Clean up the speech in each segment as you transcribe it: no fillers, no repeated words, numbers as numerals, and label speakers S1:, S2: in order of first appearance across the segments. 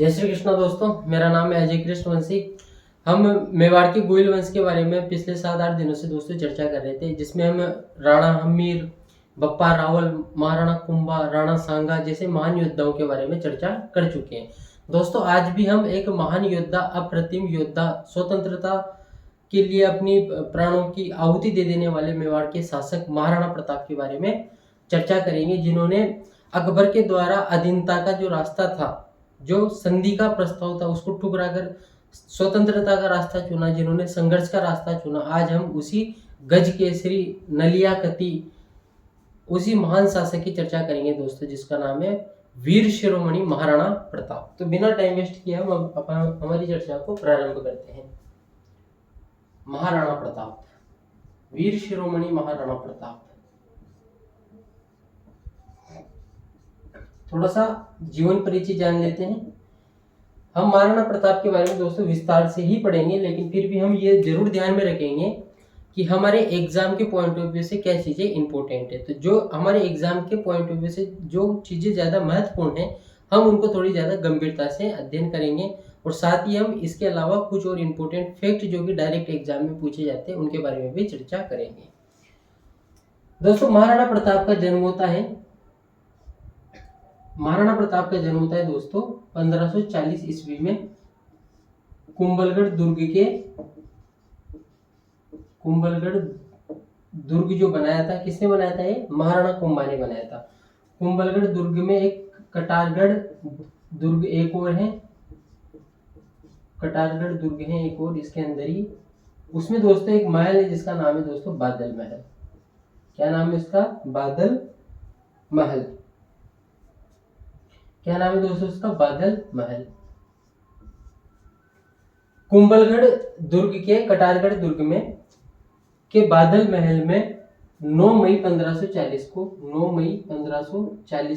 S1: जय श्री कृष्ण दोस्तों, मेरा नाम है अजय कृष्ण वंशी। हम मेवाड़ के गोइल वंश के बारे में पिछले 7-8 दिनों से दोस्तों चर्चा कर रहे थे, जिसमें हम राणा हम्मीर, बप्पा रावल, महाराणा कुंभा, राणा सांगा जैसे महान योद्धाओं के बारे में चर्चा कर चुके हैं। दोस्तों आज भी हम एक महान योद्धा, अप्रतिम योद्धा, स्वतंत्रता के लिए अपनी प्राणों की आहुति दे देने वाले मेवाड़ के शासक महाराणा प्रताप के बारे में चर्चा करेंगे, जिन्होंने अकबर के द्वारा अधीनता का जो रास्ता था, जो संधि का प्रस्ताव था, उसको ठुकराकर स्वतंत्रता का रास्ता चुना, जिन्होंने संघर्ष का रास्ता चुना। आज हम उसी गज केसरी नलियाकती, उसी महान शासक की चर्चा करेंगे दोस्तों, जिसका नाम है वीर शिरोमणि महाराणा प्रताप। तो बिना टाइम वेस्ट किए हम हमारी चर्चा को प्रारंभ करते हैं। महाराणा प्रताप, वीर शिरोमणि महाराणा प्रताप। थोड़ा सा जीवन परिचय जान लेते हैं। हम महाराणा प्रताप के बारे में दोस्तों विस्तार से ही पढ़ेंगे, लेकिन फिर भी हम ये जरूर ध्यान में रखेंगे कि हमारे एग्जाम के पॉइंट ऑफ व्यू से क्या चीजें इंपॉर्टेंट है। तो जो हमारे एग्जाम के पॉइंट ऑफ व्यू से जो चीजें ज्यादा महत्वपूर्ण है, हम उनको थोड़ी ज्यादा गंभीरता से अध्ययन करेंगे, और साथ ही हम इसके अलावा कुछ और इम्पोर्टेंट फैक्ट जो कि डायरेक्ट एग्जाम में पूछे जाते हैं, उनके बारे में भी चर्चा करेंगे। दोस्तों महाराणा प्रताप का जन्म होता है दोस्तों 1540 ईस्वी में कुंभलगढ़ दुर्ग जो बनाया था, किसने बनाया था? ये महाराणा कुंभा ने बनाया था। कुंभलगढ़ दुर्ग में एक कटारगढ़ दुर्ग एक और है, कटारगढ़ दुर्ग है एक और, इसके अंदर ही उसमें दोस्तों एक महल है जिसका नाम है दोस्तों बादल महल। क्या नाम है उसका? बादल महल। क्या नाम है दोस्तों उसका? बादल महल। कुंभलगढ़ दुर्ग के कटारगढ़ दुर्ग में के बादल महल में 9 मई 1540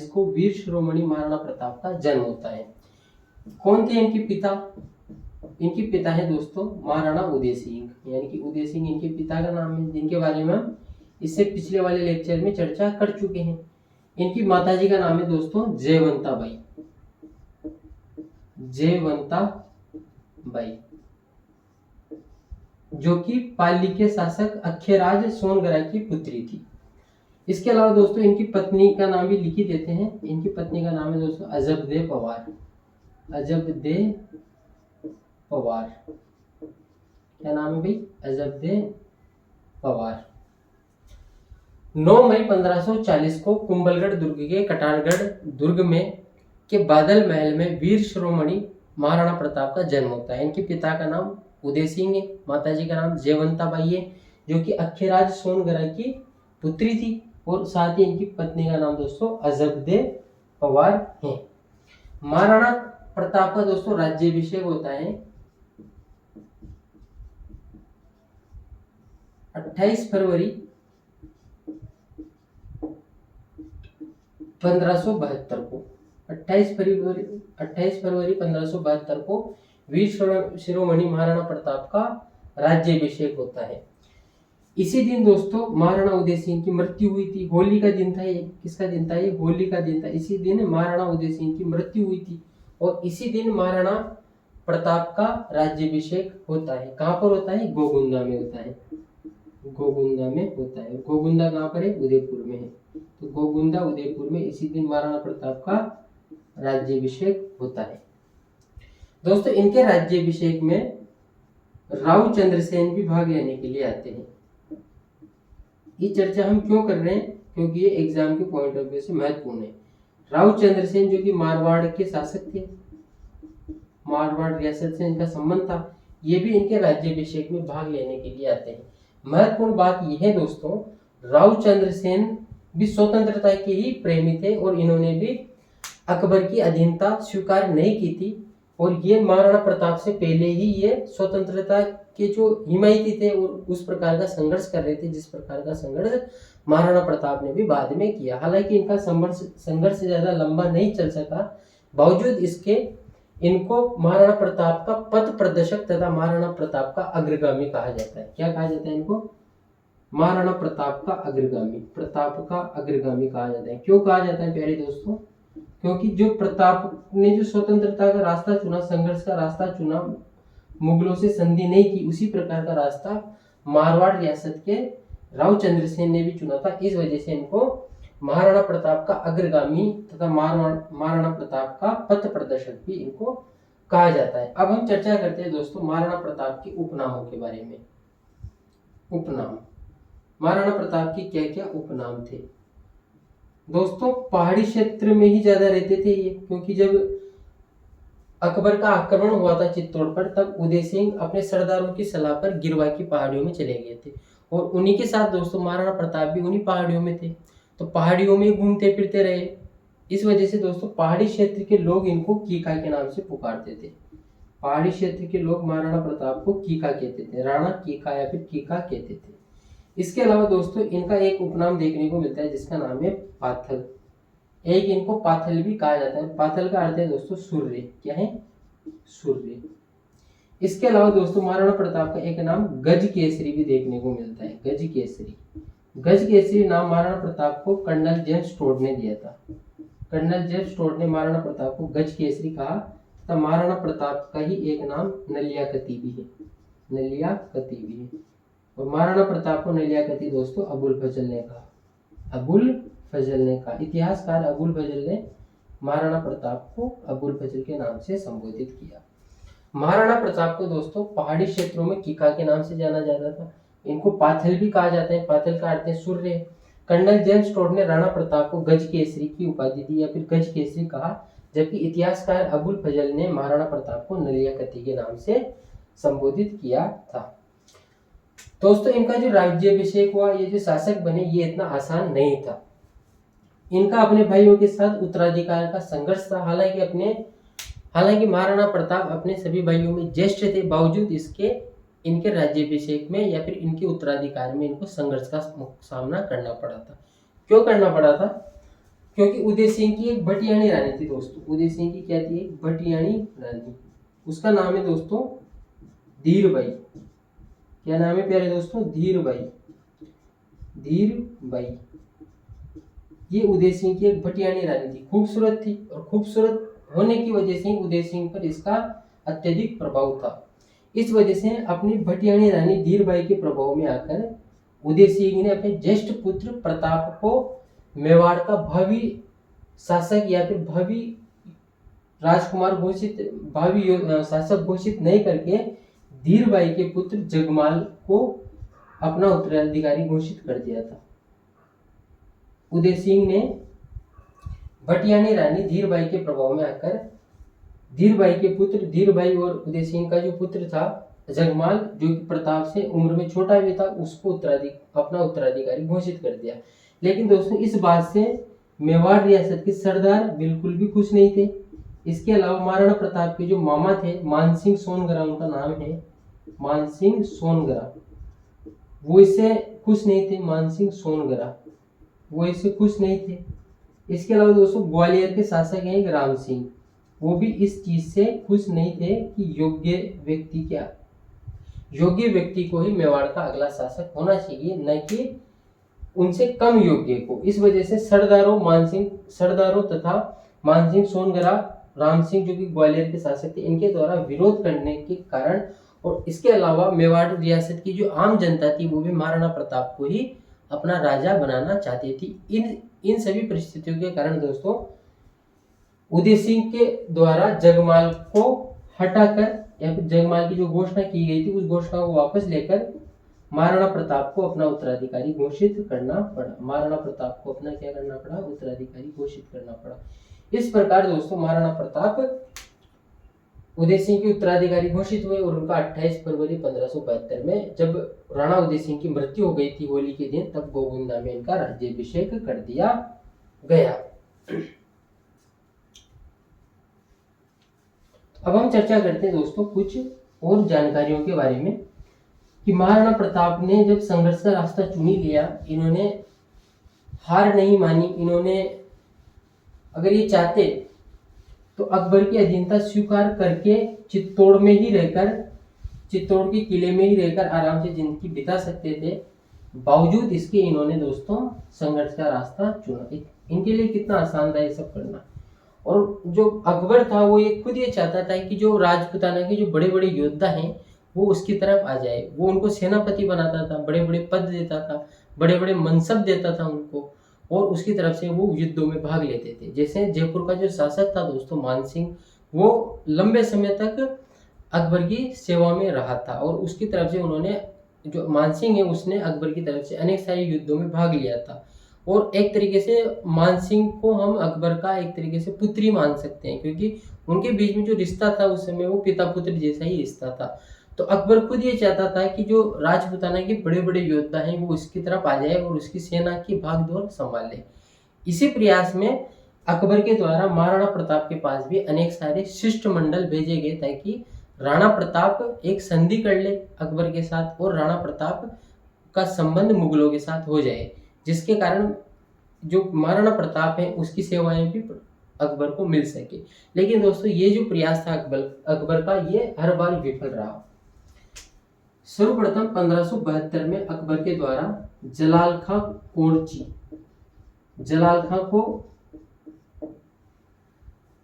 S1: को वीर शिरोमणि महाराणा प्रताप का जन्म होता है। कौन थे इनके पिता? इनके पिता है दोस्तों महाराणा उदय सिंह, यानी कि उदय सिंह इनके पिता का नाम है, जिनके बारे में हम इससे पिछले वाले लेक्चर में चर्चा कर चुके हैं। इनकी माताजी का नाम है दोस्तों जयवंताबाई, जो कि पाली के शासक अक्षयराज सोनगरा की पुत्री थी। इसके अलावा दोस्तों इनकी पत्नी का नाम भी लिख ही देते हैं। इनकी पत्नी का नाम है दोस्तों अजबदे पवार। क्या नाम है भाई? अजबदे पवार। 9 मई 1540 को कुंभलगढ़ दुर्ग के कटारगढ़ दुर्ग में के बादल महल में वीर शिरोमणि महाराणा प्रताप का जन्म होता है। इनके पिता का नाम उदय सिंह है, माताजी का नाम जयवंताबाई है, जो कि अक्षयराज सोनगरा की पुत्री थी, और साथ ही इनकी पत्नी का नाम दोस्तों अजबदे पवार है। महाराणा प्रताप का दोस्तों राज्याभिषेक होता है 28 फरवरी 1572 को। 28 फरवरी 1572 को वीर शिरोमणि महाराणा प्रताप का राज्याभिषेक होता है। इसी दिन दोस्तों महाराणा उदय सिंह की मृत्यु हुई थी। होली का दिन था ये। किसका दिन था ये? होली का दिन था। इसी दिन महाराणा उदय सिंह की मृत्यु हुई थी, और इसी दिन महाराणा प्रताप का राज्याभिषेक होता है। कहाँ पर होता है? गोगुंदा में होता है। गोगुंदा कहाँ पर है? उदयपुर में है। तो गोगुंदा उदयपुर में इसी दिन महाराणा प्रताप का राज्याभिषेक होता है। दोस्तों इनके राज्याभिषेक में राव चंद्रसेन भी भाग लेने के लिए आते हैं। ये चर्चा हम क्यों कर रहे हैं? क्योंकि ये एग्जाम के पॉइंट ऑफ व्यू से महत्वपूर्ण है। राव चंद्रसेन जो कि मारवाड़ के शासक थे, मारवाड़ रियासत से इनका संबंध था, ये भी इनके राज्याभिषेक में भाग लेने के लिए आते हैं। महत्वपूर्ण बात यह है दोस्तों, राव चंद्रसेन भी स्वतंत्रता के ही प्रेमी थे, और इन्होंने भी अकबर की अधीनता स्वीकार नहीं की थी, और ये महाराणा प्रताप से पहले ही ये स्वतंत्रता के जो हिमायती थे और उस प्रकार का संघर्ष कर रहे थे, जिस प्रकार का संघर्ष महाराणा प्रताप ने भी बाद में किया। हालांकि इनका संघर्ष ज्यादा लंबा नहीं चल सका, बावजूद इसके इनको महाराणा प्रताप का पथ प्रदर्शक तथा महाराणा प्रताप का अग्रगामी कहा जाता है। क्या कहा जाता है इनको? महाराणा प्रताप का अग्रगामी कहा जाता है। क्यों कहा जाता है प्यारे दोस्तों? क्योंकि जो प्रताप ने जो स्वतंत्रता का रास्ता चुना, संघर्ष का रास्ता चुना, मुगलों से संधि नहीं की, उसी प्रकार का रास्ता मारवाड़ रियासत के राव चंद्रसेन ने भी चुना था। इस वजह से इनको महाराणा प्रताप का अग्रगामी तथा महाराणा प्रताप का पथ प्रदर्शक भी इनको कहा जाता है। अब हम चर्चा करते हैं दोस्तों महाराणा प्रताप के उपनामों के बारे में। उपनाम, महाराणा प्रताप के क्या क्या उपनाम थे दोस्तों? पहाड़ी क्षेत्र में ही ज्यादा रहते थे ये, क्योंकि जब अकबर का आक्रमण हुआ था चित्तौड़ पर, तब उदय सिंह अपने सरदारों की सलाह पर गिरवा की पहाड़ियों में चले गए थे, और उन्हीं के साथ दोस्तों महाराणा प्रताप भी उन्हीं पहाड़ियों में थे, तो पहाड़ियों में घूमते फिरते रहे। इस वजह से दोस्तों पहाड़ी क्षेत्र के लोग इनको कीका के नाम से पुकारते थे। पहाड़ी क्षेत्र के लोग महाराणा प्रताप को कीका कहते थे, राणा कीका या फिर कीका कहते थे। इसके अलावा दोस्तों इनका एक उपनाम देखने को मिलता है जिसका नाम है पाथल। एक इनको पाथल भी कहा जाता है। पाथल का अर्थ है दोस्तों सूर्य। क्या है? सूर्य। इसके अलावा दोस्तों महाराणा प्रताप का एक नाम गज केसरी भी देखने को मिलता है। गज केसरी। गज केसरी नाम महाराणा प्रताप को कर्नल जेम्स टोड ने दिया था। कर्नल जेम्स टोड ने महाराणा प्रताप को गज केसरी कहा तथा महाराणा प्रताप का ही एक नाम नलियाकती भी है। नलियाकती भी है। और महाराणा प्रताप को नलियाकती दोस्तों अबुल फजल ने कहा। अबुल फजल ने कहा। इतिहासकार अबुल फजल ने महाराणा प्रताप को अबुल फजल के नाम से संबोधित किया। महाराणा प्रताप को दोस्तों पहाड़ी क्षेत्रों में कीका के नाम से जाना जाता था। इनको पाथल भी कहा जाता है। पाथल का अर्थ है सूर्य। कर्नल जेम्स टोड ने राणा प्रताप को गज केसरी की उपाधि दी या फिर गज केसरी कहा, जबकि इतिहासकार अबुल फजल ने महाराणा प्रताप को नलियाकती के नाम से संबोधित किया था। दोस्तों इनका जो राज्याभिषेक हुआ, ये जो शासक बने, ये इतना आसान नहीं था। इनका अपने भाइयों के साथ उत्तराधिकार का संघर्ष था। हालांकि महाराणा प्रताप अपने सभी भाइयों में ज्येष्ठ थे, बावजूद इसके इनके राज्याभिषेक में या फिर इनके उत्तराधिकार में इनको संघर्ष का सामना करना पड़ा था। क्यों करना पड़ा था? क्योंकि उदय सिंह की एक भटियाणी रानी थी दोस्तों। उदय सिंह की क्या थी? एक भटियाणी रानी। उसका नाम है दोस्तों धीरबाई। क्या नाम है प्यारे दोस्तों? धीरबाई। धीरबाई ये उदय सिंह की एक भटियाणी रानी थी। खूबसूरत थी, और खूबसूरत होने की वजह से उदय सिंह पर इसका अत्यधिक प्रभाव था। इस वजह से अपनी भटियाणी रानी धीरबाई के प्रभाव में आकर उदय सिंह ने अपने ज्येष्ठ पुत्र प्रताप को मेवाड़ का भावी शासक या फिर भावी राजकुमार घोषित, भावी शासक घोषित नहीं करके धीरबाई के पुत्र जगमाल को अपना उत्तराधिकारी घोषित कर दिया था। उदय सिंह ने भटियाणी रानी धीरबाई के प्रभाव में आकर धीरबाई के पुत्र धीरबाई और उदय सिंह का जो पुत्र था जगमाल, जो कि प्रताप से उम्र में छोटा भी था, उसको अपना उत्तराधिकारी घोषित कर दिया। लेकिन दोस्तों इस बात से मेवाड़ रियासत के सरदार बिल्कुल भी खुश नहीं थे। इसके अलावा महाराणा प्रताप के जो मामा थे मानसिंह सोनगरा, उनका नाम है मानसिंह सोनगरा, वो इससे खुश नहीं थे। मानसिंह सोनगरा वो इससे खुश नहीं थे। इसके अलावा दोस्तों ग्वालियर के शासक हैं राम सिंह, वो भी इस चीज से खुश नहीं थे कि योग्य व्यक्ति को ही मेवाड़ का अगला शासक होना चाहिए, न कि उनसे कम योग्य को। इस वजह से सरदारों तथा मानसिंह सोनगरा, राम सिंह जो कि ग्वालियर के शासक थे, इनके द्वारा विरोध करने के कारण, और इसके अलावा मेवाड़ रियासत की जो आम जनता थी वो भी महाराणा प्रताप को ही अपना राजा बनाना चाहती थी। इन सभी परिस्थितियों के कारण दोस्तों उदय सिंह के द्वारा जगमाल को हटाकर या फिर जगमाल की जो घोषणा की गई थी उस घोषणा को वापस लेकर महाराणा प्रताप को अपना उत्तराधिकारी घोषित करना पड़ा। महाराणा प्रताप को अपना क्या करना पड़ा? उत्तराधिकारी घोषित करना पड़ा। इस प्रकार दोस्तों महाराणा प्रताप उदय सिंह के उत्तराधिकारी घोषित हुए, और उनका 28 फरवरी 1572 में जब राणा उदय सिंह की मृत्यु हो गई थी होली के दिन, तब गोविंदा में इनका राज्याभिषेक कर दिया गया। अब हम चर्चा करते हैं दोस्तों कुछ और जानकारियों के बारे में कि महाराणा प्रताप ने जब संघर्ष का रास्ता चुन लिया, इन्होंने हार नहीं मानी। इन्होंने अगर ये चाहते तो अकबर की अधीनता स्वीकार करके चित्तौड़ के किले में ही रहकर आराम से जिंदगी बिता सकते थे। बावजूद इसके इन्होंने दोस्तों संघर्ष का रास्ता चुना। इनके लिए कितना आसान था ये सब करना। और जो अकबर था वो ये खुद ये चाहता था कि जो राजपूताना के जो बड़े बड़े योद्धा हैं वो उसकी तरफ आ जाए। वो उनको सेनापति बनाता था, बड़े बड़े पद देता था, बड़े बड़े मनसब देता था उनको, और उसकी तरफ से वो युद्धों में भाग लेते थे। जैसे जयपुर का जो शासक था दोस्तों मानसिंह, वो लंबे समय तक अकबर की सेवा में रहा था, और उसकी तरफ से उन्होंने, जो मानसिंह है उसने अकबर की तरफ से अनेक सारे युद्धों में भाग लिया था। और एक तरीके से मानसिंह को हम अकबर का एक तरीके से पुत्री मान सकते हैं, क्योंकि उनके बीच में जो रिश्ता था उस समय वो पिता पुत्र जैसा ही रिश्ता था। तो अकबर खुद ये चाहता था कि जो राजपूताना के बड़े बड़े योद्धा हैं वो उसकी तरफ आ जाए और उसकी सेना की भागदौड़ संभाले। इसी प्रयास में अकबर के द्वारा महाराणा प्रताप के पास भी अनेक सारे शिष्टमंडल भेजे गए, ताकि राणा प्रताप एक संधि कर ले अकबर के साथ और राणा प्रताप का संबंध मुगलों के साथ हो जाए, जिसके कारण जो महाराणा प्रताप है उसकी सेवाएं भी अकबर को मिल सके। लेकिन दोस्तों ये जो प्रयास था अकबर का, ये हर बार विफल रहा। सर्वप्रथम 1572 में अकबर के द्वारा जलाल खां कोरची, जलाल खां को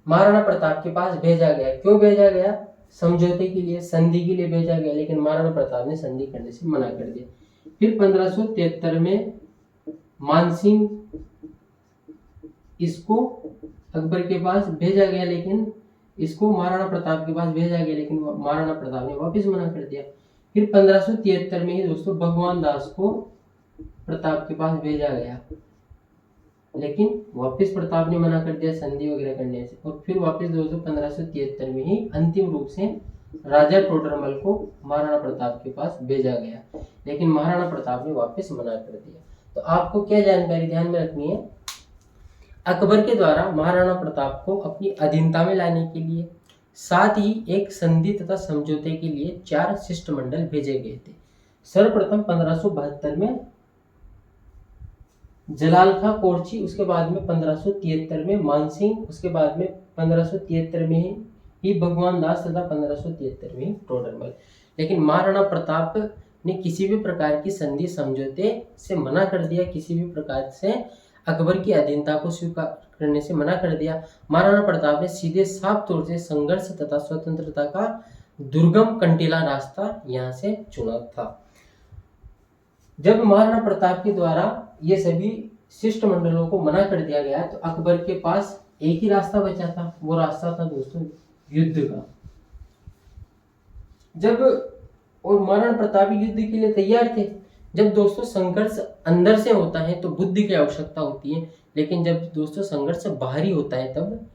S1: महाराणा प्रताप के पास भेजा गया। क्यों भेजा गया? समझौते के लिए, संधि के लिए भेजा गया, लेकिन महाराणा प्रताप ने संधि करने से मना कर दिया। फिर 1573 में मानसिंह, इसको अकबर के पास भेजा गया, लेकिन इसको महाराणा प्रताप के पास भेजा गया, लेकिन महाराणा प्रताप ने वापस मना कर दिया। फिर 1573 में ही दोस्तों भगवान दास को प्रताप के पास भेजा गया, लेकिन वापस प्रताप ने मना कर दिया संधि वगैरह करने से। और फिर वापस दोस्तों 1573 में ही अंतिम रूप से राजा टोडरमल को महाराणा प्रताप के पास भेजा गया, लेकिन महाराणा प्रताप ने वापस मना कर दिया। तो आपको क्या जानकारी ध्यान में रखनी है? अकबर के द्वारा महाराणा प्रताप को अपनी अधीनता में लाने के लिए, साथ ही एक संधि तथा समझौते के लिए 4 शिष्टमंडल भेजे गए थे। सर्वप्रथम 1572 में जलाल खां कोरची, उसके बाद में 1573 में मानसिंह, उसके बाद में 1573 में ही भगवान दास तथा 1573 में टोडरमल। लेकिन महाराणा प्रताप ने किसी भी प्रकार की संधि समझौते से मना कर दिया, किसी भी प्रकार से अकबर की अधीनता को स्वीकार करने से मना कर दिया। महाराणा प्रताप ने सीधे साफ तौर से संघर्ष तथा स्वतंत्रता का दुर्गम कंटीला रास्ता यहाँ से चुना था। जब महाराणा प्रताप के द्वारा ये सभी शिष्टमंडलों को मना कर दिया गया, तो अकबर के पास एक ही रास्ता बचा था, वो रास्ता था दोस्तों युद्ध का। जब और महाराणा प्रताप युद्ध के लिए तैयार थे। जब दोस्तों संघर्ष अंदर से होता है तो बुद्धि की आवश्यकता होती है, लेकिन जब दोस्तों संघर्ष बाहरी होता है तब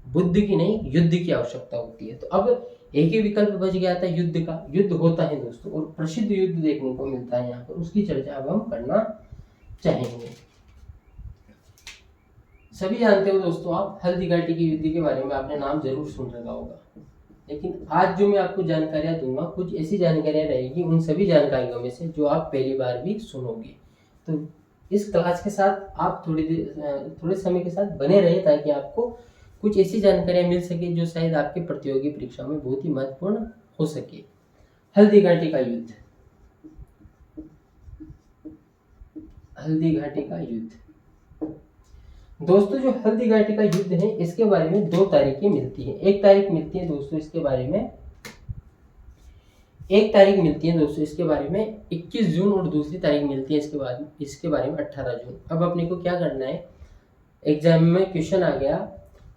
S1: बुद्धि की नहीं युद्ध की आवश्यकता होती है। तो अब एक ही विकल्प बच गया था युद्ध का। युद्ध होता है दोस्तों, और प्रसिद्ध युद्ध देखने को मिलता है यहाँ पर, उसकी चर्चा अब हम करना चाहेंगे। सभी जानते हो दोस्तों आप हल्दी घाटी के युद्ध के बारे में आपने नाम जरूर सुन रखा होगा, लेकिन आज जो मैं आपको जानकारियां दूंगा कुछ ऐसी जानकारियां रहेगी उन सभी जानकारियों में से जो आप पहली बार भी सुनोगे। तो इस क्लास के साथ आप थोड़े समय के साथ बने रहे, ताकि आपको कुछ ऐसी जानकारियां मिल सके जो शायद आपके प्रतियोगी परीक्षा में बहुत ही महत्वपूर्ण हो सके। हल्दी घाटी का युद्ध, हल्दी घाटी का युद्ध दोस्तों, जो हल्दी घाटी का युद्ध है इसके बारे में 2 तारीखें मिलती हैं। एक तारीख मिलती है दोस्तों इसके बारे में, एक तारीख मिलती है दोस्तों इसके बारे में 21 जून, और दूसरी तारीख मिलती है इसके बारे में 18 जून। अब अपने को क्या करना है, एग्जाम में क्वेश्चन आ गया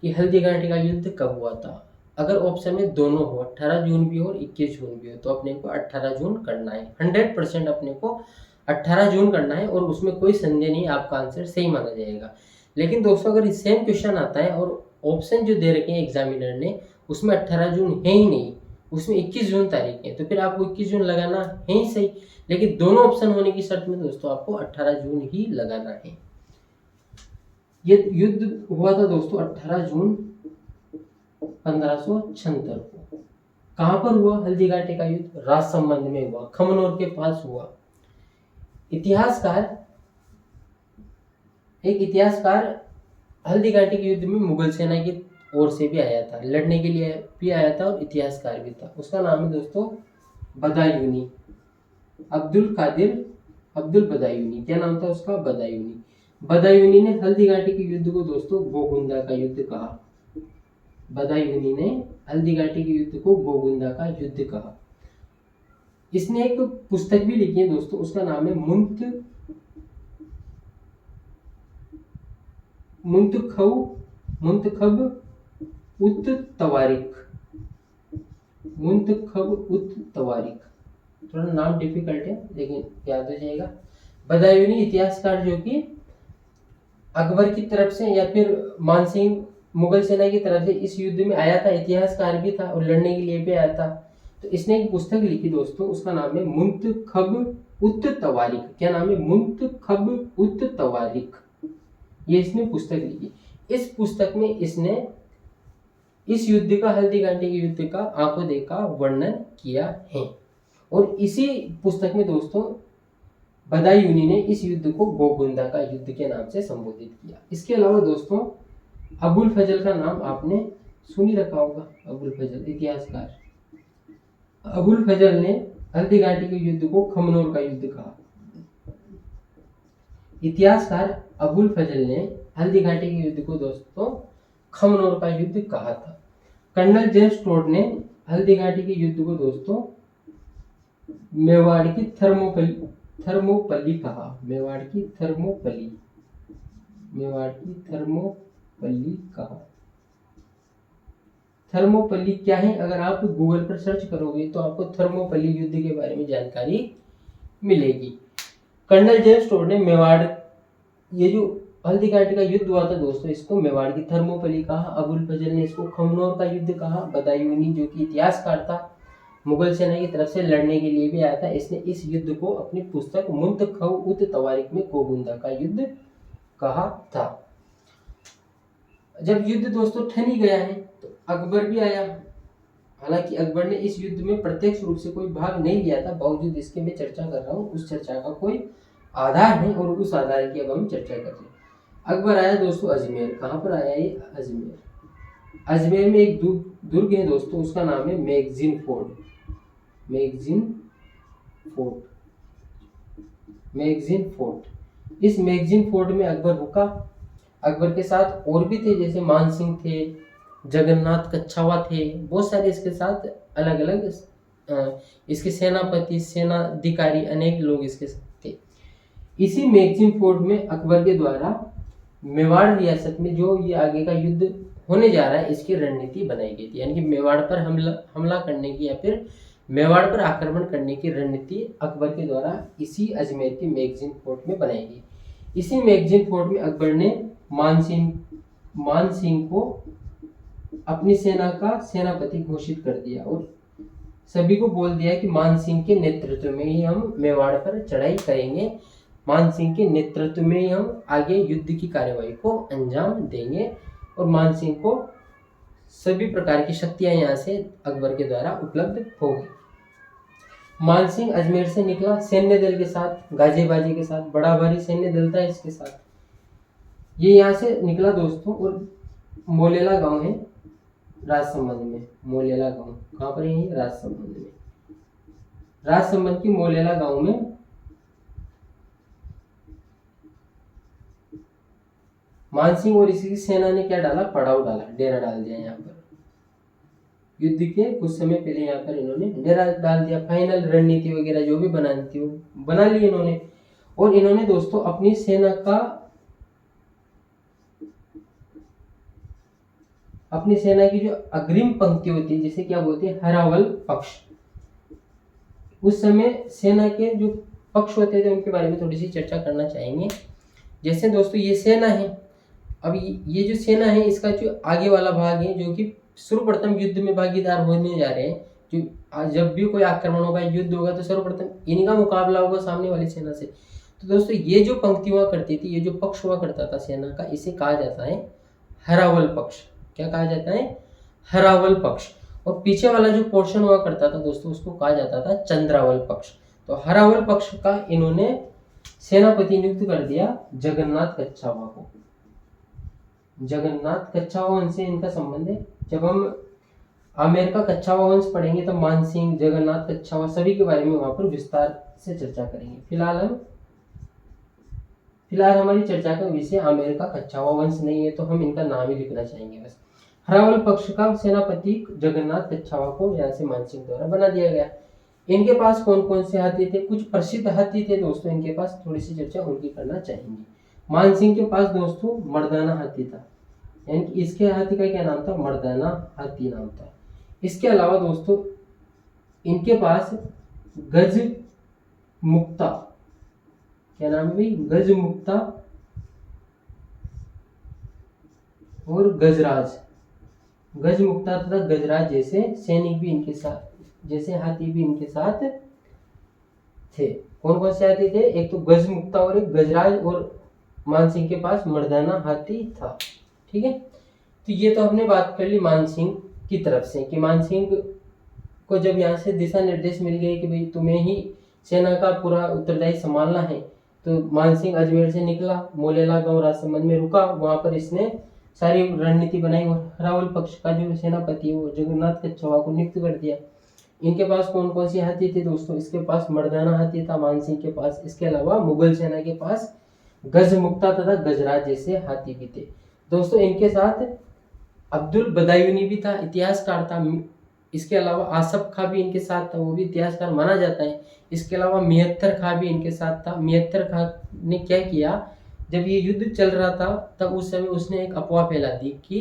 S1: कि हल्दी घाटी का युद्ध कब हुआ था। अगर ऑप्शन में दोनों हो, 18 जून भी हो और 21 जून भी हो, तो अपने को 18 जून करना है। 100% अपने को 18 जून करना है, और उसमें कोई संदेह नहीं, आपका आंसर सही माना जाएगा। लेकिन दोस्तों अगर सेम क्वेश्चन आता है और ऑप्शन जो दे रखे हैं एग्जामिनर ने उसमें 18 जून है ही नहीं, उसमें 21 जून तारीख है, तो फिर आपको 21 जून लगाना है ही सही। लेकिन दोनों ऑप्शन होने की शर्त में दोस्तों आपको 18 जून ही लगाना है। ये युद्ध हुआ था दोस्तों 18 जून 1576 को। कहां पर हुआ हल्दी घाटी का युद्ध? राजसमंद में हुआ, खमनोर के पास हुआ। एक इतिहासकार हल्दी घाटी के युद्ध में मुगल सेना की ओर से भी आया था, लड़ने के लिए भी आया था, और इतिहासकार भी था। उसका नाम है दोस्तों बदायूनी, अब्दुल कादिर अब्दुल बदायूनी। क्या नाम था उसका? बदायूनी। बदायूनी ने हल्दी घाटी के युद्ध को दोस्तों गोगुंदा का युद्ध कहा। बदायूनी ने हल्दीघाटी के युद्ध को गोगुंदा का युद्ध कहा। इसने एक पुस्तक भी लिखी है दोस्तों, उसका नाम है मुंतखब उत तवारिख। थोड़ा नाम डिफिकल्ट है लेकिन याद हो जाएगा। बदायूनी इतिहासकार जो कि अकबर की तरफ से या फिर मानसिंह मुगल सेना की तरफ से इस युद्ध में आया था, इतिहासकार भी था और लड़ने के लिए भी आया था। तो इसने एक पुस्तक लिखी दोस्तों, उसका नाम है मुंतखब उत तवारिख। क्या नाम है? मुंतखब उत तवारिख। ये इसने पुस्तक लिखी। इस पुस्तक में इसने इस युद्ध का, हल्दीघाटी के युद्ध का आंखों देखा वर्णन किया है। और इसी पुस्तक में दोस्तों बदायूनी ने इस युद्ध को गोगुंदा का युद्ध के नाम से संबोधित किया। इसके अलावा दोस्तों अबुल फजल का नाम आपने सुन ही रखा होगा। अबुल फजल इतिहासकार, अबुल फजल ने हल्दीघाटी के युद्ध को खमनोर का युद्ध कहा। इतिहासकार अबुल फजल ने हल्दीघाटी के युद्ध को दोस्तों खमनोर का युद्ध कहा था। कर्नल जेम्स टोड ने हल्दीघाटी के युद्ध को दोस्तों मेवाड़ की थर्मोपल्ली कहा। मेवाड़ की थर्मोपल्ली कहा। थर्मोपल्ली क्या है? अगर आप गूगल पर सर्च करोगे तो आपको थर्मोपल्ली युद्ध के बारे में जानकारी मिलेगी। कर्नल जेम्स टोड ने मेवाड़, ये जो हल्दीघाटी का युद्ध हुआ था दोस्तों, इसको मेवाड़ की थर्मोपल्ली कहा। अबुल फजल ने इसको खमनोर का युद्ध कहा। बदायूनी जो कि इतिहासकार था, मुगल सेना की तरफ से लड़ने के लिए भी आया था, इसने इस युद्ध को अपनी पुस्तक मुंतखब उत तवारिख में गोगुंदा का युद्ध कहा था। जब युद्ध दोस्तों ठन ही गया है तो अकबर भी आया। हालांकि अकबर ने इस युद्ध में प्रत्यक्ष रूप से कोई भाग नहीं लिया था, बावजूद इसके मैं चर्चा कर रहा हूँ, उस चर्चा का कोई आधार है और उस आधार की अब हम चर्चा कर रहे हैं। अकबर आया दोस्तों अजमेर। कहाँ पर आया ये? अजमेर। अजमेर में एक दुर्ग है दोस्तों, उसका नाम है मैगजीन फोर्ट। इस मैगजीन फोर्ट में अकबर रुका। अकबर के साथ और भी थे, जैसे मानसिंह थे, जगन्नाथ कच्छावा थे, बहुत सारे इसके साथ अलग अलग इसके सेनापति, सेनाधिकारी, अनेक लोग इसके साथ थे। इसी मैगजीन फोर्ट में अकबर के द्वारा मेवाड़ रियासत में जो ये आगे का युद्ध होने जा रहा है, इसकी रणनीति बनाई गई थी। यानी कि मेवाड़ पर हमला करने की या फिर मेवाड़ पर आक्रमण करने की रणनीति अकबर के द्वारा इसी अजमेर के मैगजीन फोर्ट में बनाई गई। इसी मैगजीन फोर्ट में अकबर ने मानसिंह को अपनी सेना का सेनापति घोषित कर दिया और सभी को बोल दिया कि मानसिंह के नेतृत्व में ही हम मेवाड़ पर चढ़ाई करेंगे, मानसिंह के नेतृत्व में ही हम आगे युद्ध की कार्यवाही को अंजाम देंगे और मानसिंह को सभी प्रकार की शक्तियां यहाँ से अकबर के द्वारा उपलब्ध होगी। मानसिंह अजमेर से निकला सैन्य दल के साथ, गाजे बाजे के साथ, बड़ा भारी सैन्य दल था इसके साथ। ये यहाँ से निकला दोस्तों और मोलेला गांव है राजसमंद में। मोलेला गांव कहाँ पर है? राजसमंद में। राजसमंद की मोलेला गांव में मानसिंह और इसकी सेना ने क्या डाला? पड़ाव डाला, डेरा डाल दिया। यहाँ पर युद्ध के कुछ समय पहले यहाँ पर इन्होंने डेरा डाल दिया। फाइनल रणनीति वगैरह जो भी बनानी थी वो बना ली इन्होंने। और इन्होंने दोस्तों अपनी सेना की जो अग्रिम पंक्ति होती है, जिसे क्या बोलते हैं? हरावल पक्ष। उस समय सेना के जो पक्ष होते थे उनके बारे में थोड़ी सी चर्चा करना चाहेंगे। जैसे दोस्तों ये सेना है, अब ये जो सेना है इसका जो आगे वाला भाग है, जो कि सर्वप्रथम युद्ध में भागीदार होने जा रहे हैं, जो जब भी कोई आक्रमण होगा, युद्ध होगा, तो सर्वप्रथम इनका मुकाबला होगा सामने वाली सेना से। तो दोस्तों ये जो पंक्ति हुआ करती थी, ये जो पक्ष हुआ करता था सेना का, इसे कहा जाता है हरावल पक्ष। क्या कहा जाता है? हरावल पक्ष। और पीछे वाला जो पोर्शन हुआ करता था दोस्तों, उसको कहा जाता था चंद्रावल पक्ष। तो हरावल पक्ष का इन्होंने सेनापति नियुक्त कर दिया जगन्नाथ कच्छावा को। जगन्नाथ कच्छावा वंश से इनका संबंध है। जब हम आमेर का कच्छावा वंश पढ़ेंगे तो मानसिंह, जगन्नाथ कच्छावा सभी के बारे में वहां पर विस्तार से चर्चा करेंगे। फिलहाल हमारी चर्चा का विषय आमेर का कच्छावा वंश नहीं है, तो हम इनका नाम ही लिखना चाहेंगे बस। हरावल पक्ष का सेनापति जगन्नाथ कच्छावा को यहाँ से मानसिंह द्वारा बना दिया गया। इनके पास कौन कौन से हाथी थे? कुछ प्रसिद्ध हाथी थे दोस्तों, इनके पास थोड़ी सी चर्चा उनकी करना चाहेंगे। मानसिंह के पास दोस्तों मर्दाना हाथी था, यानी कि इसके हाथी का क्या नाम था? मर्दाना हाथी नाम था। इसके अलावा दोस्तों इनके पास गज मुक्ता, क्या नाम है भाई? गज मुक्ता और गजराज, गज मुक्ता तथा गजराज जैसे सैनिक भी इनके साथ, जैसे हाथी भी इनके साथ थे। कौन कौन से हाथी थे? एक तो गज मुक्ता और एक गजराज, और मानसिंह के पास मर्दाना हाथी था। ठीक है, तो ये तो हमने बात कर ली मानसिंह की तरफ से कि मानसिंह को जब यहाँ से दिशा निर्देश मिल गए कि भाई तुम्हें ही सेना का पूरा उत्तरदायी संभालना है, तो मानसिंह अजमेर से निकला, मोलेला गांव राजसमंद में रुका, वहां पर इसने सारी रणनीति बनाई और हरावल पक्ष का जो सेनापति है वो जगन्नाथ कच्छावा को नियुक्त कर दिया। इनके पास कौन कौन से हाथी थे दोस्तों? इसके पास मर्दाना हाथी था मानसिंह के पास, इसके अलावा मुगल सेना के पास गज मुक्ता तथा गजराज जैसे हाथी भी थे। दोस्तों इनके साथ अब्दुल बदायूनी भी था, इतिहासकार था। इसके अलावा आसफ खां भी इनके साथ था, वो भी इतिहासकार माना जाता है। इसके अलावा मिहत्तर खां भी इनके साथ था। मिहत्तर खां ने क्या किया, जब ये युद्ध चल रहा था तब उस समय उसने एक अफवाह फैला दी कि